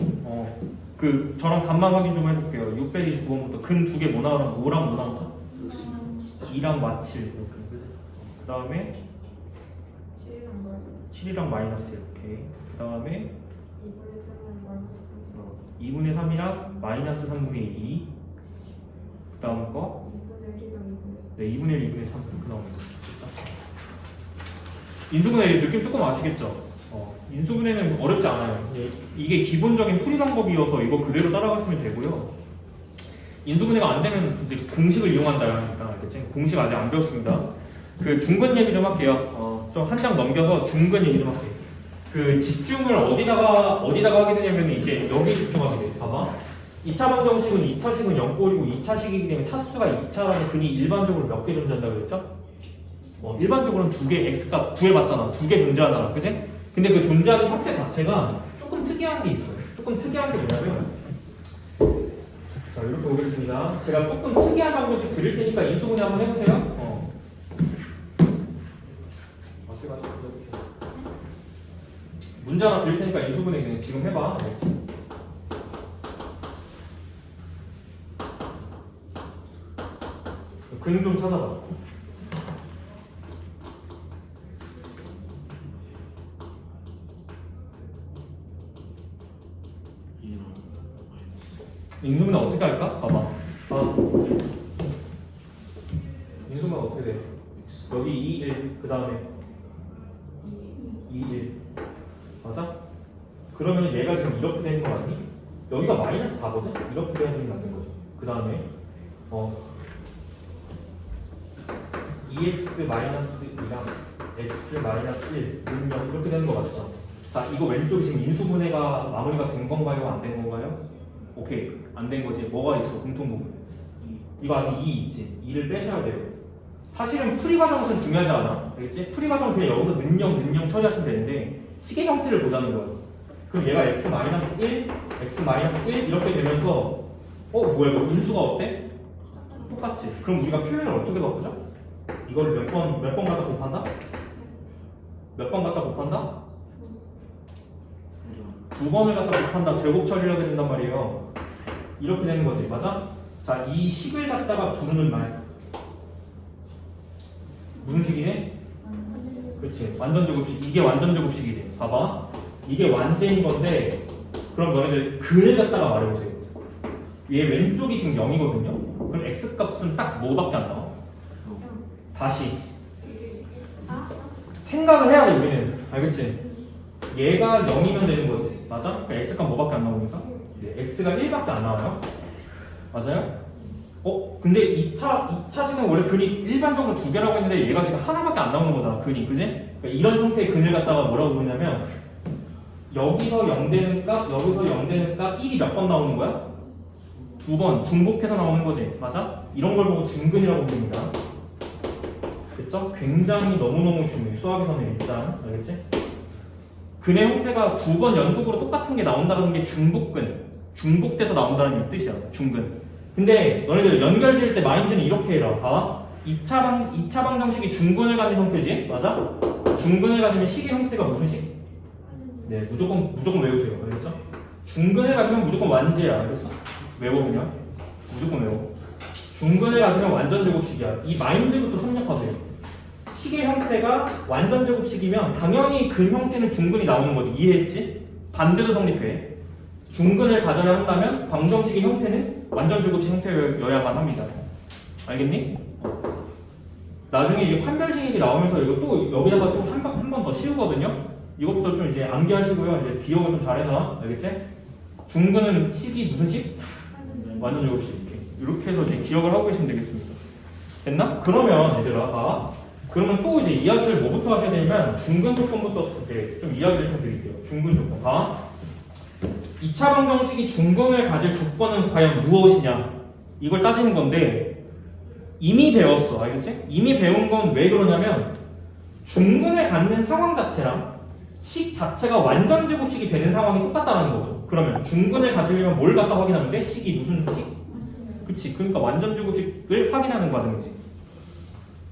그 저랑 답만 확인 좀 해볼게요. 629번부터 근 두 개 뭐 나오랑 5랑 뭐 나오죠? 2랑 마칠 이렇게. 그 다음에 7이랑 마이너스 이렇게. 그 다음에 2분의 3이랑 마이너스 3분의 2. 그 다음 거 네, 2분의 1, 2분의 3 그렇게 나옵니다. 인수분해 느낌 조금 아시겠죠? 인수분해는 어렵지 않아요. 이게 기본적인 풀이 방법이어서 이거 그대로 따라가시면 되고요. 인수분해가 안 되면 이제 공식을 이용한다 하니까 알겠지? 공식 아직 안 배웠습니다. 그 중근 얘기 좀 할게요. 좀 한 장 넘겨서 중근 얘기 좀 할게요. 그 집중을 어디다가 하게 되냐면 이제 여기 집중하게 돼. 봐봐. 2차 방정식은 2차식은 0꼴이고 2차식이기 때문에 차수가 2차라는 근이 일반적으로 몇 개 존재한다고 그랬죠? 일반적으로는 두 개 x값 구해봤잖아. 두 개 존재하잖아. 그치? 근데 그 존재하는 형태 자체가 조금 특이한 게 있어요. 조금 특이한 게 뭐냐면, 자, 이렇게 보겠습니다. 제가 조금 특이한 방정식 드릴 테니까 인수분해 한번 해보세요. 문제 하나 드릴 테니까 인수분해 그냥 지금 해봐. 근 좀 찾아봐. 인수분해 어떻게 할까? 봐봐. 인수분해 어떻게 돼? 여기 2, 1, 그 다음에 2, 1. 맞아? 그러면 얘가 지금 이렇게 되는 거 아니? 여기가 마이너스 4거든? 이렇게 되는 게 맞는 거죠. 그 다음에 2x 마이너스 2랑 x 마이너스 1, 0 이렇게 되는 거 맞죠? 자, 이거 왼쪽이 지금 인수분해가 마무리가 된 건가요? 안 된 건가요? 오케이, 안 된 거지. 뭐가 있어? 공통부분. 이거 아직 2 있지. 2를 빼셔야 돼요. 사실은 풀이 과정에서는 중요하지 않아. 알겠지? 풀이 과정은 그냥 여기서 능령 처리하시면 되는데 시계 형태를 보자는 거예요. 그럼 얘가 x-1, x-1 이렇게 되면서 뭐야 이거 인수가 어때? 똑같지. 그럼 우리가 표현을 어떻게 바꾸죠? 이걸 몇 번 갖다 곱한다? 몇 번 갖다 곱한다? 2번을 갖다 곱한다. 제곱 처리를 하게 된단 말이에요. 이렇게 되는 거지. 맞아? 자, 이 식을 갖다가 부르는 말. 무슨 식이지? 그렇지. 완전 제곱식. 이게 완전 제곱식이지. 봐봐. 이게 완제인 건데 그럼 너네들 근을 갖다가 말해보세요. 얘 왼쪽이 지금 0이거든요. 그럼 x값은 딱 뭐밖에 안 나와? 다시 생각을 해야 돼 우리는. 알겠지? 얘가 0이면 되는 거지. 맞아? 그러니까 x값 뭐밖에 안 나오니까? 네, x가 1밖에 안 나와요. 맞아요? 근데 2차 지금 원래 근이 일반적으로 두 개라고 했는데 얘가 지금 하나밖에 안 나오는 거잖아, 근이, 그지? 그러니까 이런 형태의 근을 갖다가 뭐라고 부르냐면 여기서 0 되는 값, 여기서 0 되는 값 1이 몇 번 나오는 거야? 2번 중복해서 나오는 거지, 맞아? 이런 걸 보고 중근이라고 부릅니다. 됐죠? 굉장히 너무너무 중요해, 수학에서는 일단, 알겠지? 근의 형태가 2번 연속으로 똑같은 게 나온다는 게 중복근, 중복돼서 나온다는 뜻이야, 중근. 근데 너네들 연결 지을 때 마인드는 이렇게 해라. 봐봐. 2차 방정식이 중근을 가진 형태지? 맞아? 중근을 가지면 식의 형태가 무슨 식? 네, 무조건 외우세요. 알겠죠? 중근을 가지면 무조건 완제야. 알겠어? 외워 그냥. 무조건 외워. 중근을 가지면 완전 제곱식이야. 이 마인드부터 생략하세요. 식의 형태가 완전 제곱식이면 당연히 근 형태는 중근이 나오는 거지. 이해했지? 반대로 성립해. 중근을 가져야 한다면 방정식의 형태는 완전 제곱식 형태여야만 합니다. 알겠니? 나중에 이제 판별식이 나오면서 이거 또 여기다가 좀 한 번 더 씌우거든요. 이것부터 좀 이제 암기하시고요. 이제 기억을 좀 잘해놔. 알겠지? 중근은 식이 무슨 식? 완전 제곱식. 이렇게 해서 이제 기억을 하고 계시면 되겠습니다. 됐나? 그러면 얘들아, 그러면 또 이제 이야기를 뭐부터 하셔야 되냐면 중근 조건부터 이제 좀 이야기를 좀 드릴게요. 중근 조건. 2차 방정식이 중근을 가질 조건은 과연 무엇이냐? 이걸 따지는 건데 이미 배웠어. 알겠지? 이미 배운 건 왜 그러냐면 중근을 갖는 상황 자체랑 식 자체가 완전 제곱식이 되는 상황이 똑같다는 거죠. 그러면 중근을 가지려면 뭘 갖다 확인하면 돼? 식이 무슨 식? 그치. 그러니까 완전 제곱식을 확인하는 과정이지.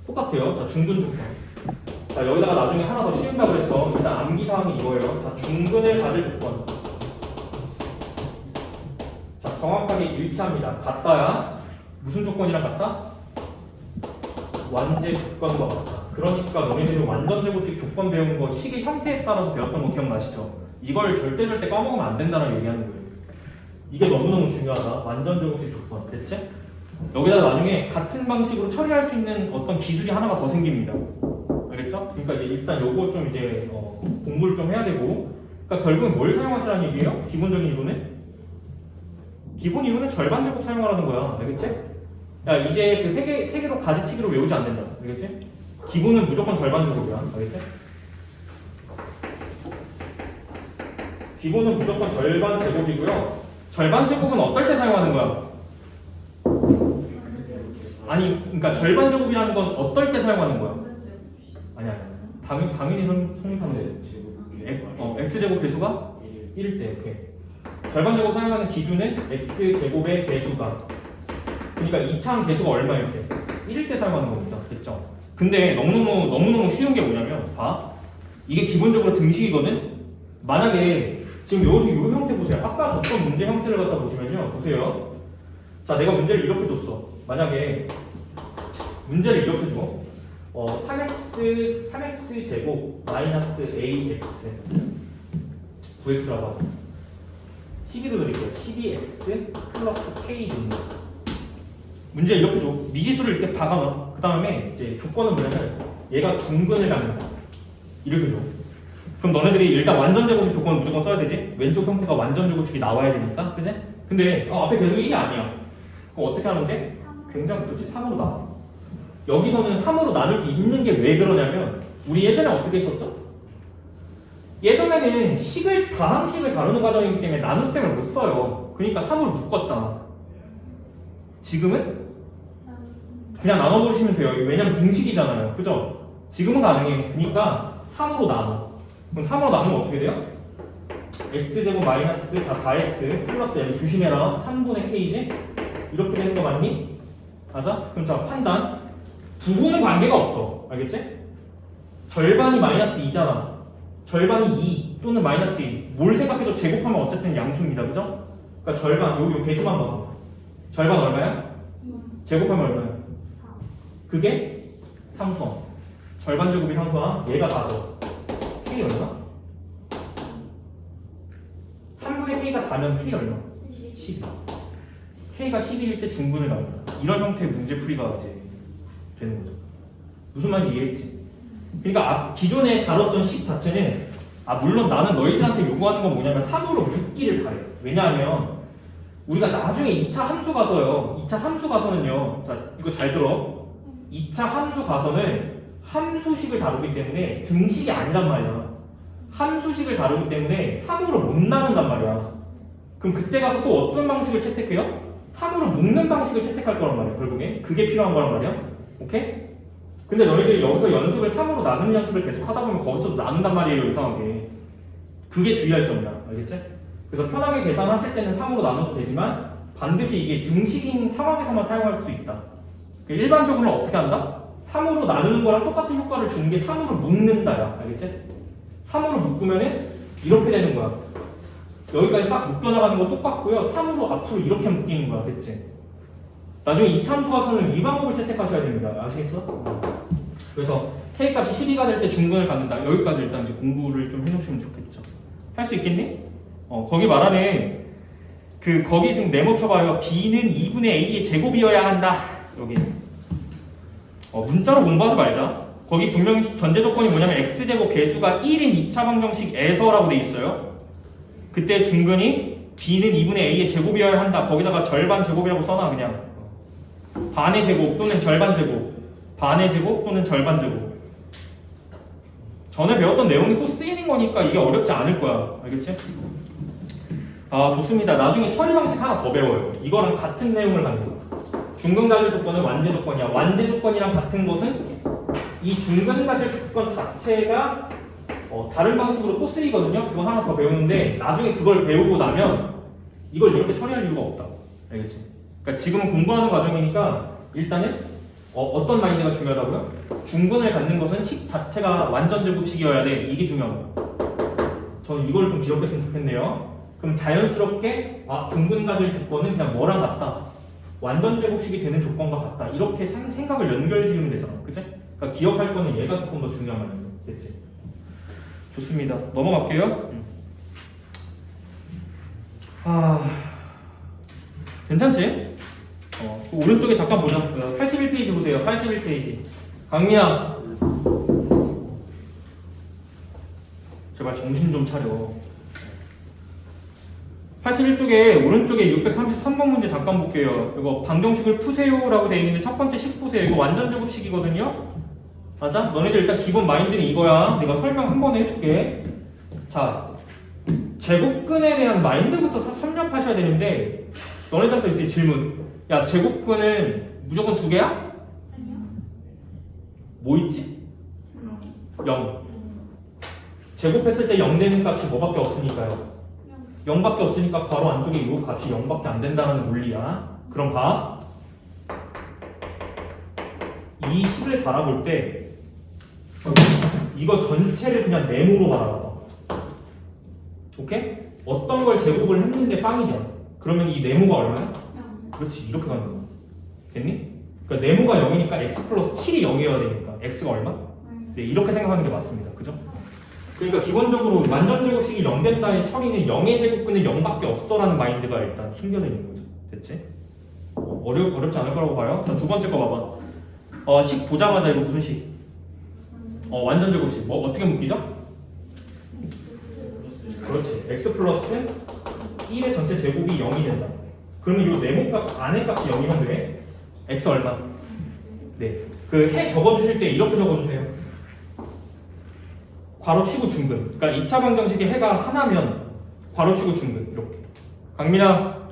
똑같아요. 자, 중근 조건. 자, 여기다가 나중에 하나 더 씌운다고 그랬어. 일단 암기사항이 이거예요. 자, 중근을 가질 조건. 자, 정확하게 일치합니다. 같다야. 무슨 조건이랑 같다? 완제 조건과 같다. 그러니까 너희들이 완전 제곱식 조건 배운 거 식의 형태에 따라서 배웠던 거 기억나시죠? 이걸 절대 까먹으면 안 된다는 얘기하는 거예요. 이게 너무너무 중요하다. 완전 제곱식 조건. 됐지? 여기다 나중에 같은 방식으로 처리할 수 있는 어떤 기술이 하나가 더 생깁니다. 알겠죠? 그러니까 이제 일단 요거 좀 이제 공부를 좀 해야 되고, 그러니까 결국은 뭘 사용하시라는 얘기예요? 기본적인 이론은? 기본 이론은 절반 제곱 사용하라는 거야. 알겠지? 야, 이제 그 세 개로 가지치기로 외우지 않는다. 알겠지? 기본은 무조건 절반 제곱이야. 알겠지? 기본은 무조건 절반 제곱이고요. 절반 제곱은 어떨 때 사용하는 거야? 아니, 그러니까 절반 제곱이라는 건 어떨 때 사용하는 거야? 아니야. 당연히 성립하는 거. x제곱 개수가 1일 때. 오케이. 절반 제곱 사용하는 기준은 x제곱의 개수가, 그러니까 2차항 개수가 얼마일 때? 1일 때 사용하는 겁니다. 됐죠? 근데 너무너무 쉬운 게 뭐냐면, 이게 기본적으로 등식이거든? 만약에 지금 요 형태 보세요. 아까 줬던 문제 형태를 갖다 보시면요. 보세요. 자, 내가 문제를 이렇게 줬어. 만약에 문제를 이렇게 줘. 3x 제곱 마이너스 ax 9x라고 하죠. 12도 드릴게요. 12x 플러스 k 줍니다. 문제 이렇게 줘. 미지수를 이렇게 박아놔. 그 다음에 이제 조건은 뭐냐면 얘가 중근을 갖는다. 이렇게 줘. 그럼 너네들이 일단 완전 제곱식 조건을 무조건 써야 되지? 왼쪽 형태가 완전 제곱식이 나와야 되니까, 그지? 근데 앞에 계속 1이 아니야. 그럼 어떻게 하면 돼? 굉장히 그렇지. 3으로 나눠. 여기서는 3으로 나눌 수 있는 게 왜 그러냐면 우리 예전에 어떻게 했었죠? 예전에는 다항식을 다루는 과정이기 때문에 나눗셈을 못 써요. 그러니까 3으로 묶었잖아. 지금은 그냥 나눠버리시면 돼요. 왜냐면 등식이잖아요. 그죠? 지금은 가능해. 그러니까 3으로 나눠. 그럼 3으로 나누면 어떻게 돼요? x제곱 마이너스 4x 플러스 여기 조심해라. 3분의 k지? 이렇게 되는 거 맞니? 맞아? 그럼 자, 판단. 부호는 관계가 없어. 알겠지? 절반이 마이너스 2잖아. 절반이 2 또는 마이너스 2. 뭘 생각해도 제곱하면 어쨌든 양수입니다. 그죠? 그러니까 절반, 요 개수만 봐봐. 절반 얼마야? 제곱하면 얼마야? 그게 상수함. 절반 제곱이 상수함. 얘가 4죠. K 얼마? 3분의 K가 4면 K 얼마? 12. K가 11일 때 중분을 나온다. 이런 형태의 문제풀이가 이제 되는 거죠. 무슨 말인지 이해했지? 그러니까 기존에 다뤘던 식 자체는 물론 나는 너희들한테 요구하는 건 뭐냐면 3으로 묶기를 바래. 왜냐하면 우리가 나중에 2차 함수 가서요. 2차 함수 가서는요. 자, 이거 잘 들어. 2차 함수 가서는 함수식을 다루기 때문에 등식이 아니란 말이야. 함수식을 다루기 때문에 3으로 못 나눈단 말이야. 그럼 그때 가서 또 어떤 방식을 채택해요? 3으로 묶는 방식을 채택할 거란 말이야. 결국에 그게 필요한 거란 말이야. 오케이? 근데 너희들이 여기서 연습을 3으로 나누는 연습을 계속 하다 보면 거기서도 나눈단 말이에요. 이상하게. 그게 주의할 점이야. 알겠지? 그래서 편하게 계산하실 때는 3으로 나눠도 되지만 반드시 이게 등식인 상황에서만 사용할 수 있다. 일반적으로는 어떻게 한다? 3으로 나누는 거랑 똑같은 효과를 주는 게 3으로 묶는다야. 알겠지? 3으로 묶으면은 이렇게 되는 거야. 여기까지 싹 묶여나가는 거 똑같고요. 3으로 앞으로 이렇게 묶이는 거야. 됐지? 나중에 이참수 가서는 이 방법을 채택하셔야 됩니다. 아시겠어? 그래서 K값이 12가 될 때 중근을 갖는다. 여기까지 일단 이제 공부를 좀 해놓으시면 좋겠죠. 할 수 있겠니? 거기 말하는 거기 지금 네모 쳐봐요. B는 2분의 A의 제곱이어야 한다. 여기. 문자로 공부하지 말자. 거기 분명히 전제 조건이 뭐냐면 X제곱 개수가 1인 2차 방정식에서라고 돼 있어요. 그때 중근이 B는 2분의 A의 제곱이어야 한다. 거기다가 절반 제곱이라고 써놔 그냥. 반의 제곱 또는 절반 제곱. 반의 제곱 또는 절반 제곱. 전에 배웠던 내용이 또 쓰이는 거니까 이게 어렵지 않을 거야. 알겠지? 좋습니다. 나중에 처리 방식 하나 더 배워요. 이거랑 같은 내용을 갖는 거. 중근 가질 조건은 완제 조건이야. 완제 조건이랑 같은 것은 이 중근 가질 조건 자체가 다른 방식으로 또 쓰이거든요. 그거 하나 더 배우는데 나중에 그걸 배우고 나면 이걸 이렇게 처리할 이유가 없다. 알겠지? 그러니까 지금은 공부하는 과정이니까 일단은 어떤 마인드가 중요하다고요? 중근을 갖는 것은 식 자체가 완전 제곱식이어야 돼. 이게 중요한 거예요. 저는 이걸 좀 기억했으면 좋겠네요. 그럼 자연스럽게 중근 가질 조건은 그냥 뭐랑 같다? 완전 제곱식이 되는 조건과 같다. 이렇게 생각을 연결 지으면 되잖아. 그치? 그러니까 기억할 거는 얘가 조금 더 중요한 말이에요. 됐지? 좋습니다. 넘어갈게요. 괜찮지? 그 오른쪽에 잠깐 보자. 81페이지 보세요. 81페이지. 강미야. 제발 정신 좀 차려. 81쪽에 오른쪽에 633번 문제 잠깐 볼게요. 이거 방정식을 푸세요라고 되어 있는데 첫 번째 식 보세요. 이거 완전 제곱식이거든요. 맞아? 너네들 일단 기본 마인드는 이거야. 내가 설명 한 번 해줄게. 자, 제곱근에 대한 마인드부터 설명하셔야 되는데 너네들한테 이제 질문. 야, 제곱근은 무조건 2개야? 아니요. 뭐 있지? 0. 제곱했을 때 0 되는 값이 뭐밖에 없으니까요. 0밖에 없으니까 바로 안쪽에 이 값이 0밖에 안 된다는 논리야. 그럼 봐. 이 식을 바라볼 때 이거 전체를 그냥 네모로 바라봐. 오케이? 어떤 걸 제곱을 했는데 빵이냐? 그러면 이 네모가 얼마야? 그렇지, 이렇게 가는 거야. 됐니? 그러니까 네모가 0이니까 x 플러스 7이 0이어야 되니까 x가 얼마? 네, 이렇게 생각하는 게 맞습니다. 그죠? 그러니까 기본적으로 완전 제곱식이 0 된다의 처리는 0의 제곱근은 0밖에 없어라는 마인드가 일단 숨겨져 있는 거죠. 됐지? 어렵지 않을 거라고 봐요. 자, 두 번째 거 봐봐. 식 보자마자 이거 무슨 식? 완전 제곱식. 뭐 어떻게 묶이죠? 그렇지. x 플러스 1의 전체 제곱이 0이 된다. 그러면 이 네모값 안의 값이 0이면 돼? x 얼마? 네. 그 해 적어주실 때 이렇게 적어주세요. 괄호치고 중근. 그러니까 2차 방정식의 해가 하나면 괄호치고 중근. 이렇게. 강민아.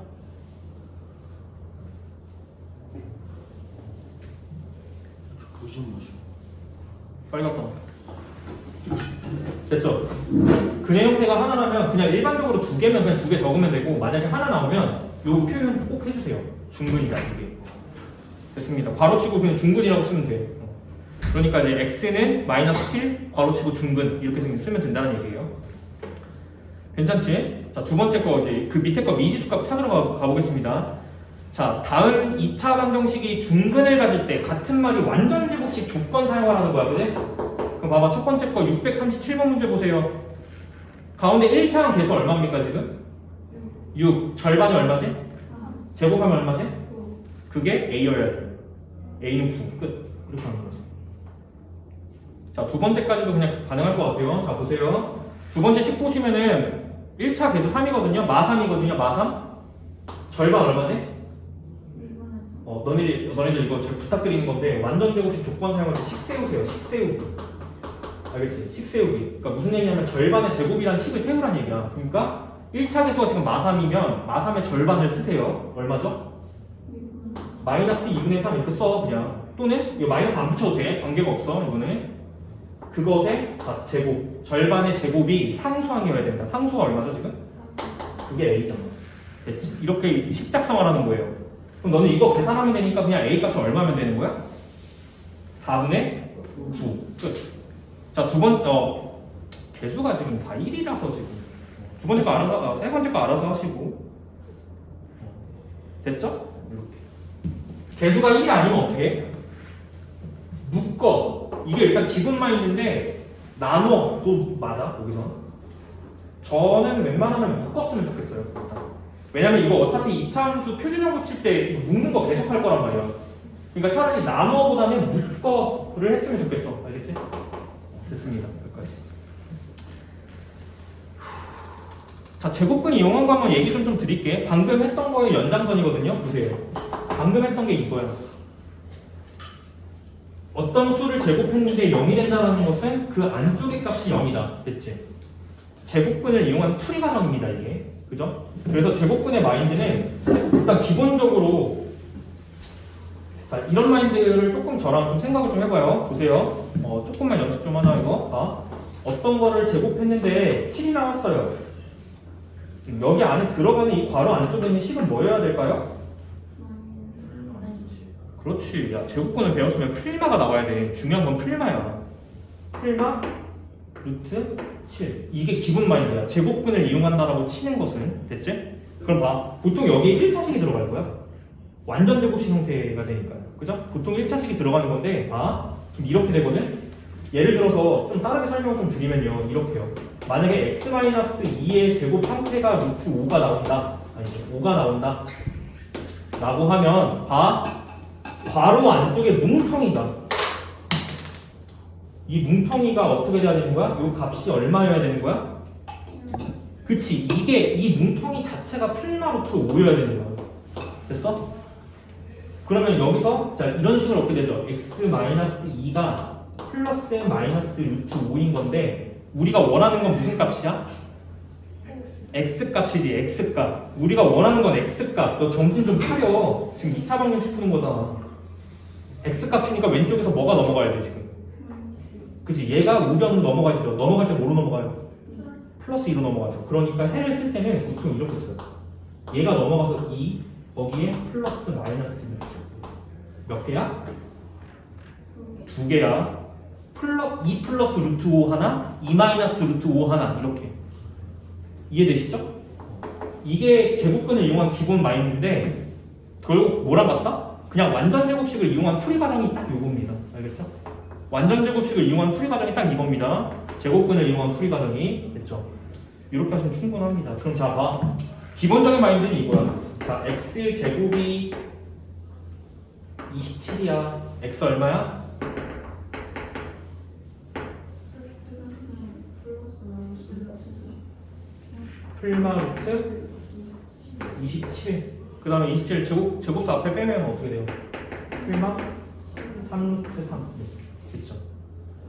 보지 마죠. 빨리 갔다 와. 됐죠? 근의 형태가 하나라면 그냥 일반적으로 2개면 그냥 2개 적으면 되고 만약에 하나 나오면 요 표현 꼭 해주세요. 중근이다 이게. 됐습니다. 괄호치고 그냥 중근이라고 쓰면 돼. 그러니까 이제 x는 마이너스 7 괄호치고 중근 이렇게 쓰면 된다는 얘기예요. 괜찮지? 자, 두 번째 거 이제 그 밑에 거 미지수값 찾으러 가보겠습니다. 자, 다음 2차 방정식이 중근을 가질 때 같은 말이 완전 제곱식 조건 사용하라는 거야, 그지? 그럼 봐봐, 첫 번째 거 637번 문제 보세요. 가운데 1차항 개수 얼마입니까 지금? 6. 절반이 얼마지? 제곱하면 얼마지? 그게 A여야 돼. A는 9. 끝. 이렇게 하는 거지. 자, 두 번째까지도 그냥 가능할 것 같아요. 자, 보세요. 두 번째 식 보시면은 1차 개수 3이거든요. 마 3이거든요. 마 3. 절반 얼마지? 일본에서 너네들 이거 잘 부탁드리는 건데 완전 제곱식 조건 사용할 때 식 세우세요. 식 세우기. 알겠지? 식 세우기. 그러니까 무슨 얘기냐면 절반의 제곱이란 식을 세우란 얘기야. 그러니까 1차 계수가 지금 마3이면 마3의 절반을 쓰세요. 얼마죠? 마이너스 2분의 3 이렇게 써 그냥. 또는 이거 마이너스 안 붙여도 돼. 관계가 없어 이거는. 그것의 제곱. 절반의 제곱이 상수항이어야 된다. 상수가 얼마죠 지금? 그게 A잖아. 됐지? 이렇게 식 작성하라는 거예요. 그럼 너는 이거 계산하면 되니까 그냥 A 값은 얼마면 되는 거야? 4분의 9. 끝. 자, 개수가 지금 다 1이라서 지금. 두 번째 거 알아서, 세 번째 거 알아서 하시고. 됐죠? 이렇게. 개수가 1이 아니면 어떻게 해? 묶어. 이게 일단 기본만 있는데, 나눠도 맞아, 거기서. 저는 웬만하면 묶었으면 좋겠어요. 왜냐면 이거 어차피 2차 함수 표준형 붙일 때 묶는 거 계속 할 거란 말이야. 그러니까 차라리 나눠보다는 묶어를 했으면 좋겠어. 알겠지? 됐습니다. 여기까지. 자, 제곱근 이용한 거 한번 얘기 좀 드릴게. 방금 했던 거의 연장선이거든요. 보세요. 방금 했던 게 이거야. 어떤 수를 제곱했는데 0이 된다는 것은 그 안쪽의 값이 0이다. 됐지? 제곱근을 이용한 풀이 과정입니다. 이게. 그죠? 그래서 제곱근의 마인드는 일단 기본적으로 자, 이런 마인드를 조금 저랑 좀 생각을 좀 해봐요. 보세요. 조금만 연습 좀 하자 이거. 어떤 거를 제곱했는데 7이 나왔어요. 여기 안에 들어가는 이 괄호 안쪽에 있는 식은 뭐여야 될까요? 그렇지. 야, 제곱근을 배웠으면 풀마가 나와야 돼. 중요한 건 풀마야. 풀마 루트 7. 이게 기본 마인드야. 제곱근을 이용한다라고 치는 것은. 됐지? 그럼 봐. 보통 여기에 1차식이 들어갈 거야. 완전 제곱식 형태가 되니까요. 그죠? 보통 1차식이 들어가는 건데, 지금 이렇게 되거든? 예를 들어서 좀 다르게 설명을 좀 드리면요. 이렇게요. 만약에 x-2의 제곱 형태가 루트 5가 나온다. 아니, 5가 나온다. 라고 하면, 괄호 안쪽에 뭉텅이다. 이 뭉텅이가 어떻게 돼야 되는 거야? 요 값이 얼마여야 되는 거야? 그치. 이 뭉텅이 자체가 풀마 루트 5여야 되는 거야. 됐어? 그러면 여기서 자 이런 식으로 얻게 되죠. x-2가 플러스 마이너스 루트 5인 건데 우리가 원하는 건 무슨 값이야? x값이지. x값. 우리가 원하는 건 x값. 너 정신 좀 차려. 지금 2차 방정식 푸는 거잖아. x값이니까 왼쪽에서 뭐가 넘어가야 돼 지금? 그치. 얘가 우변으로 넘어가야 되죠. 넘어갈 때 뭐로 넘어가요? 플러스 2로 넘어가죠. 그러니까 해를 쓸 때는 보통 이렇게 써요. 얘가 넘어가서 2, 거기에 플러스 마이너스 몇 개야? 2개야. 2 플러스 루트 5 하나, 2 마이너스 루트 5 하나 이렇게. 이해되시죠? 이게 제곱근을 이용한 기본 마인드인데 결국 뭐랑 같다? 그냥 완전 제곱식을 이용한 풀이 과정이 딱 요겁니다. 알겠죠? 완전 제곱식을 이용한 풀이 과정이 딱 이겁니다. 제곱근을 이용한 풀이 과정이 됐죠? 이렇게 하시면 충분합니다. 그럼 자 봐. 기본적인 마인드는 이거야. 자, x 제곱이 27이야. x 얼마야? 풀마 루트 27. 그 다음에 27 제곱수 앞에 빼면 어떻게 돼요? 풀마 3루트 3. 됐죠?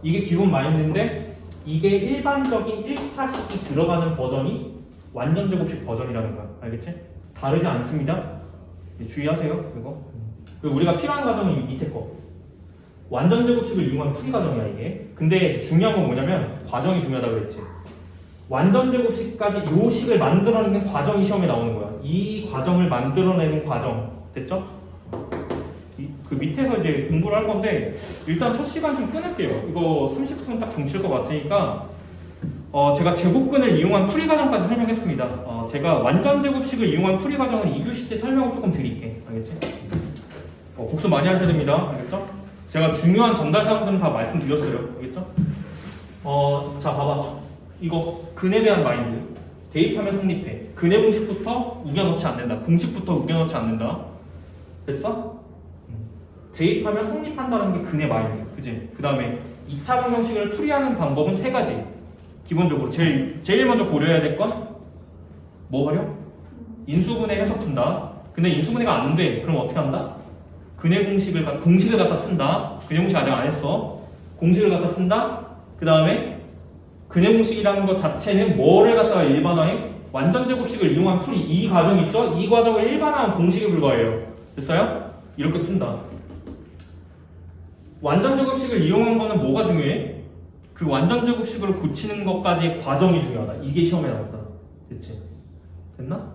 이게 기본 마인드인데 이게 일반적인 1차식이 들어가는 버전이 완전 제곱식 버전이라는 거야. 알겠지? 다르지 않습니다. 주의하세요. 이거. 그리고 우리가 필요한 과정은 이 밑에 거. 완전 제곱식을 이용한 풀이 과정이야 이게. 근데 중요한 건 뭐냐면 과정이 중요하다고 그랬지. 완전 제곱식까지 요 식을 만들어내는 과정이 시험에 나오는 거야. 이 과정을 만들어내는 과정. 됐죠? 그 밑에서 이제 공부를 할 건데 일단 첫 시간 좀 끊을게요. 이거 30분 딱 뭉칠 것 같으니까 제가 제곱근을 이용한 풀이 과정까지 설명했습니다. 제가 완전 제곱식을 이용한 풀이 과정은 2교시 때 설명을 조금 드릴게. 알겠지? 복습 많이 하셔야 됩니다. 알겠죠? 제가 중요한 전달 사항들은 다 말씀드렸어요. 알겠죠? 자 봐봐. 이거 근에 대한 마인드. 대입하면 성립해. 근의 공식부터 우겨넣지 않는다. 공식부터 우겨넣지 않는다. 됐어? 대입하면 성립한다는 게 근의 마인드. 그지? 그 다음에 2차 방정식을 풀이하는 방법은 세 가지. 기본적으로 제일 먼저 고려해야 될 건 뭐 하려? 인수분해 해서 푼다. 근데 인수분해가 안 돼. 그럼 어떻게 한다? 근해 공식을 갖다 쓴다. 근해 공식 아직 안 했어. 공식을 갖다 쓴다. 그 다음에 근해 공식이라는 것 자체는 뭐를 갖다가 일반화해? 완전 제곱식을 이용한 풀이 이 과정 있죠? 이 과정을 일반화한 공식에 불과해요. 됐어요? 이렇게 푼다. 완전 제곱식을 이용한 거는 뭐가 중요해? 그 완전 제곱식으로 고치는 것까지의 과정이 중요하다. 이게 시험에 나왔다. 됐지? 됐나?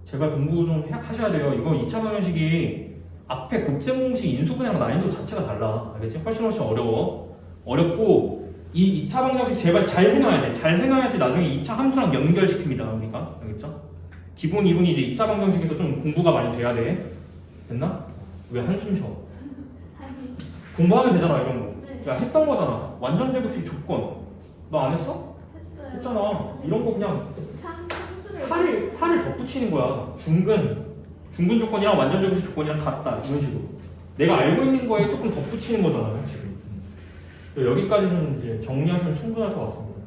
제발 공부 좀 하셔야 돼요. 이거 2차 방정식이 앞에 곱셈 공식 인수분해랑 난이도 자체가 달라. 알겠지? 훨씬 어려워. 어렵고 이 2차 방정식 제발 잘 해놔야 돼. 잘 해놔야지 나중에 2차 함수랑 연결시킵니다. 우리가. 알겠죠? 기본 이분이 이제 2차 방정식에서 좀 공부가 많이 돼야 돼. 됐나? 왜 한숨 쉬어? 아니, 공부하면 되잖아 이런 거. 네. 야 했던 거잖아. 완전 제곱식 조건. 너 안 했어? 했어요. 했잖아. 이런 거 그냥 함수를 살을 덧붙이는 거야. 중근 조건이랑 완전 제곱식 조건이랑 같다. 이런 식으로. 내가 알고 있는 거에 조금 덧붙이는 거잖아. 지금. 여기까지는 이제 정리하시면 충분할 것 같습니다.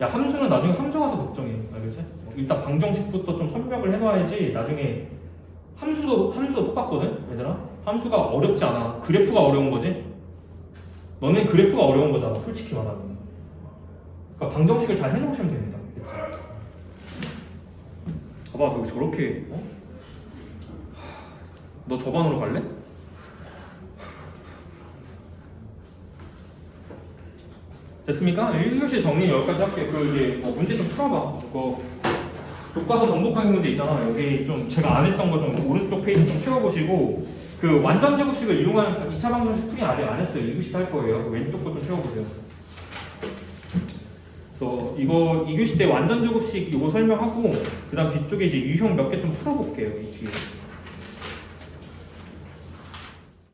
야 함수는 나중에 함수 가서 걱정해. 알겠지? 일단 방정식부터 좀 설명을 해놔야지 나중에 함수도 똑같거든. 얘들아. 함수가 어렵지 않아. 그래프가 어려운 거지. 너네 그래프가 어려운 거잖아. 솔직히 말하면. 그러니까 방정식을 잘 해놓으시면 됩니다. 알겠지? 봐봐 저기 저렇게 어? 너 저 반으로 갈래? 됐습니까? 1교시 정리 여기까지 할게요. 그 이제 문제 좀 풀어봐. 그거 교과서 정복하기 문제 있잖아. 여기 좀 제가 안 했던 거 좀 오른쪽 페이지 좀 채워보시고 그 완전 제곱식을 이용한 2차 방정식 풀이 아직 안 했어요. 2교시 할 거예요. 그 왼쪽 거 좀 채워보세요. 또 이거 2교시 때 완전 제곱식 이거 설명하고 그 다음 뒤쪽에 이제 유형 몇 개 좀 풀어볼게요. 이 뒤에.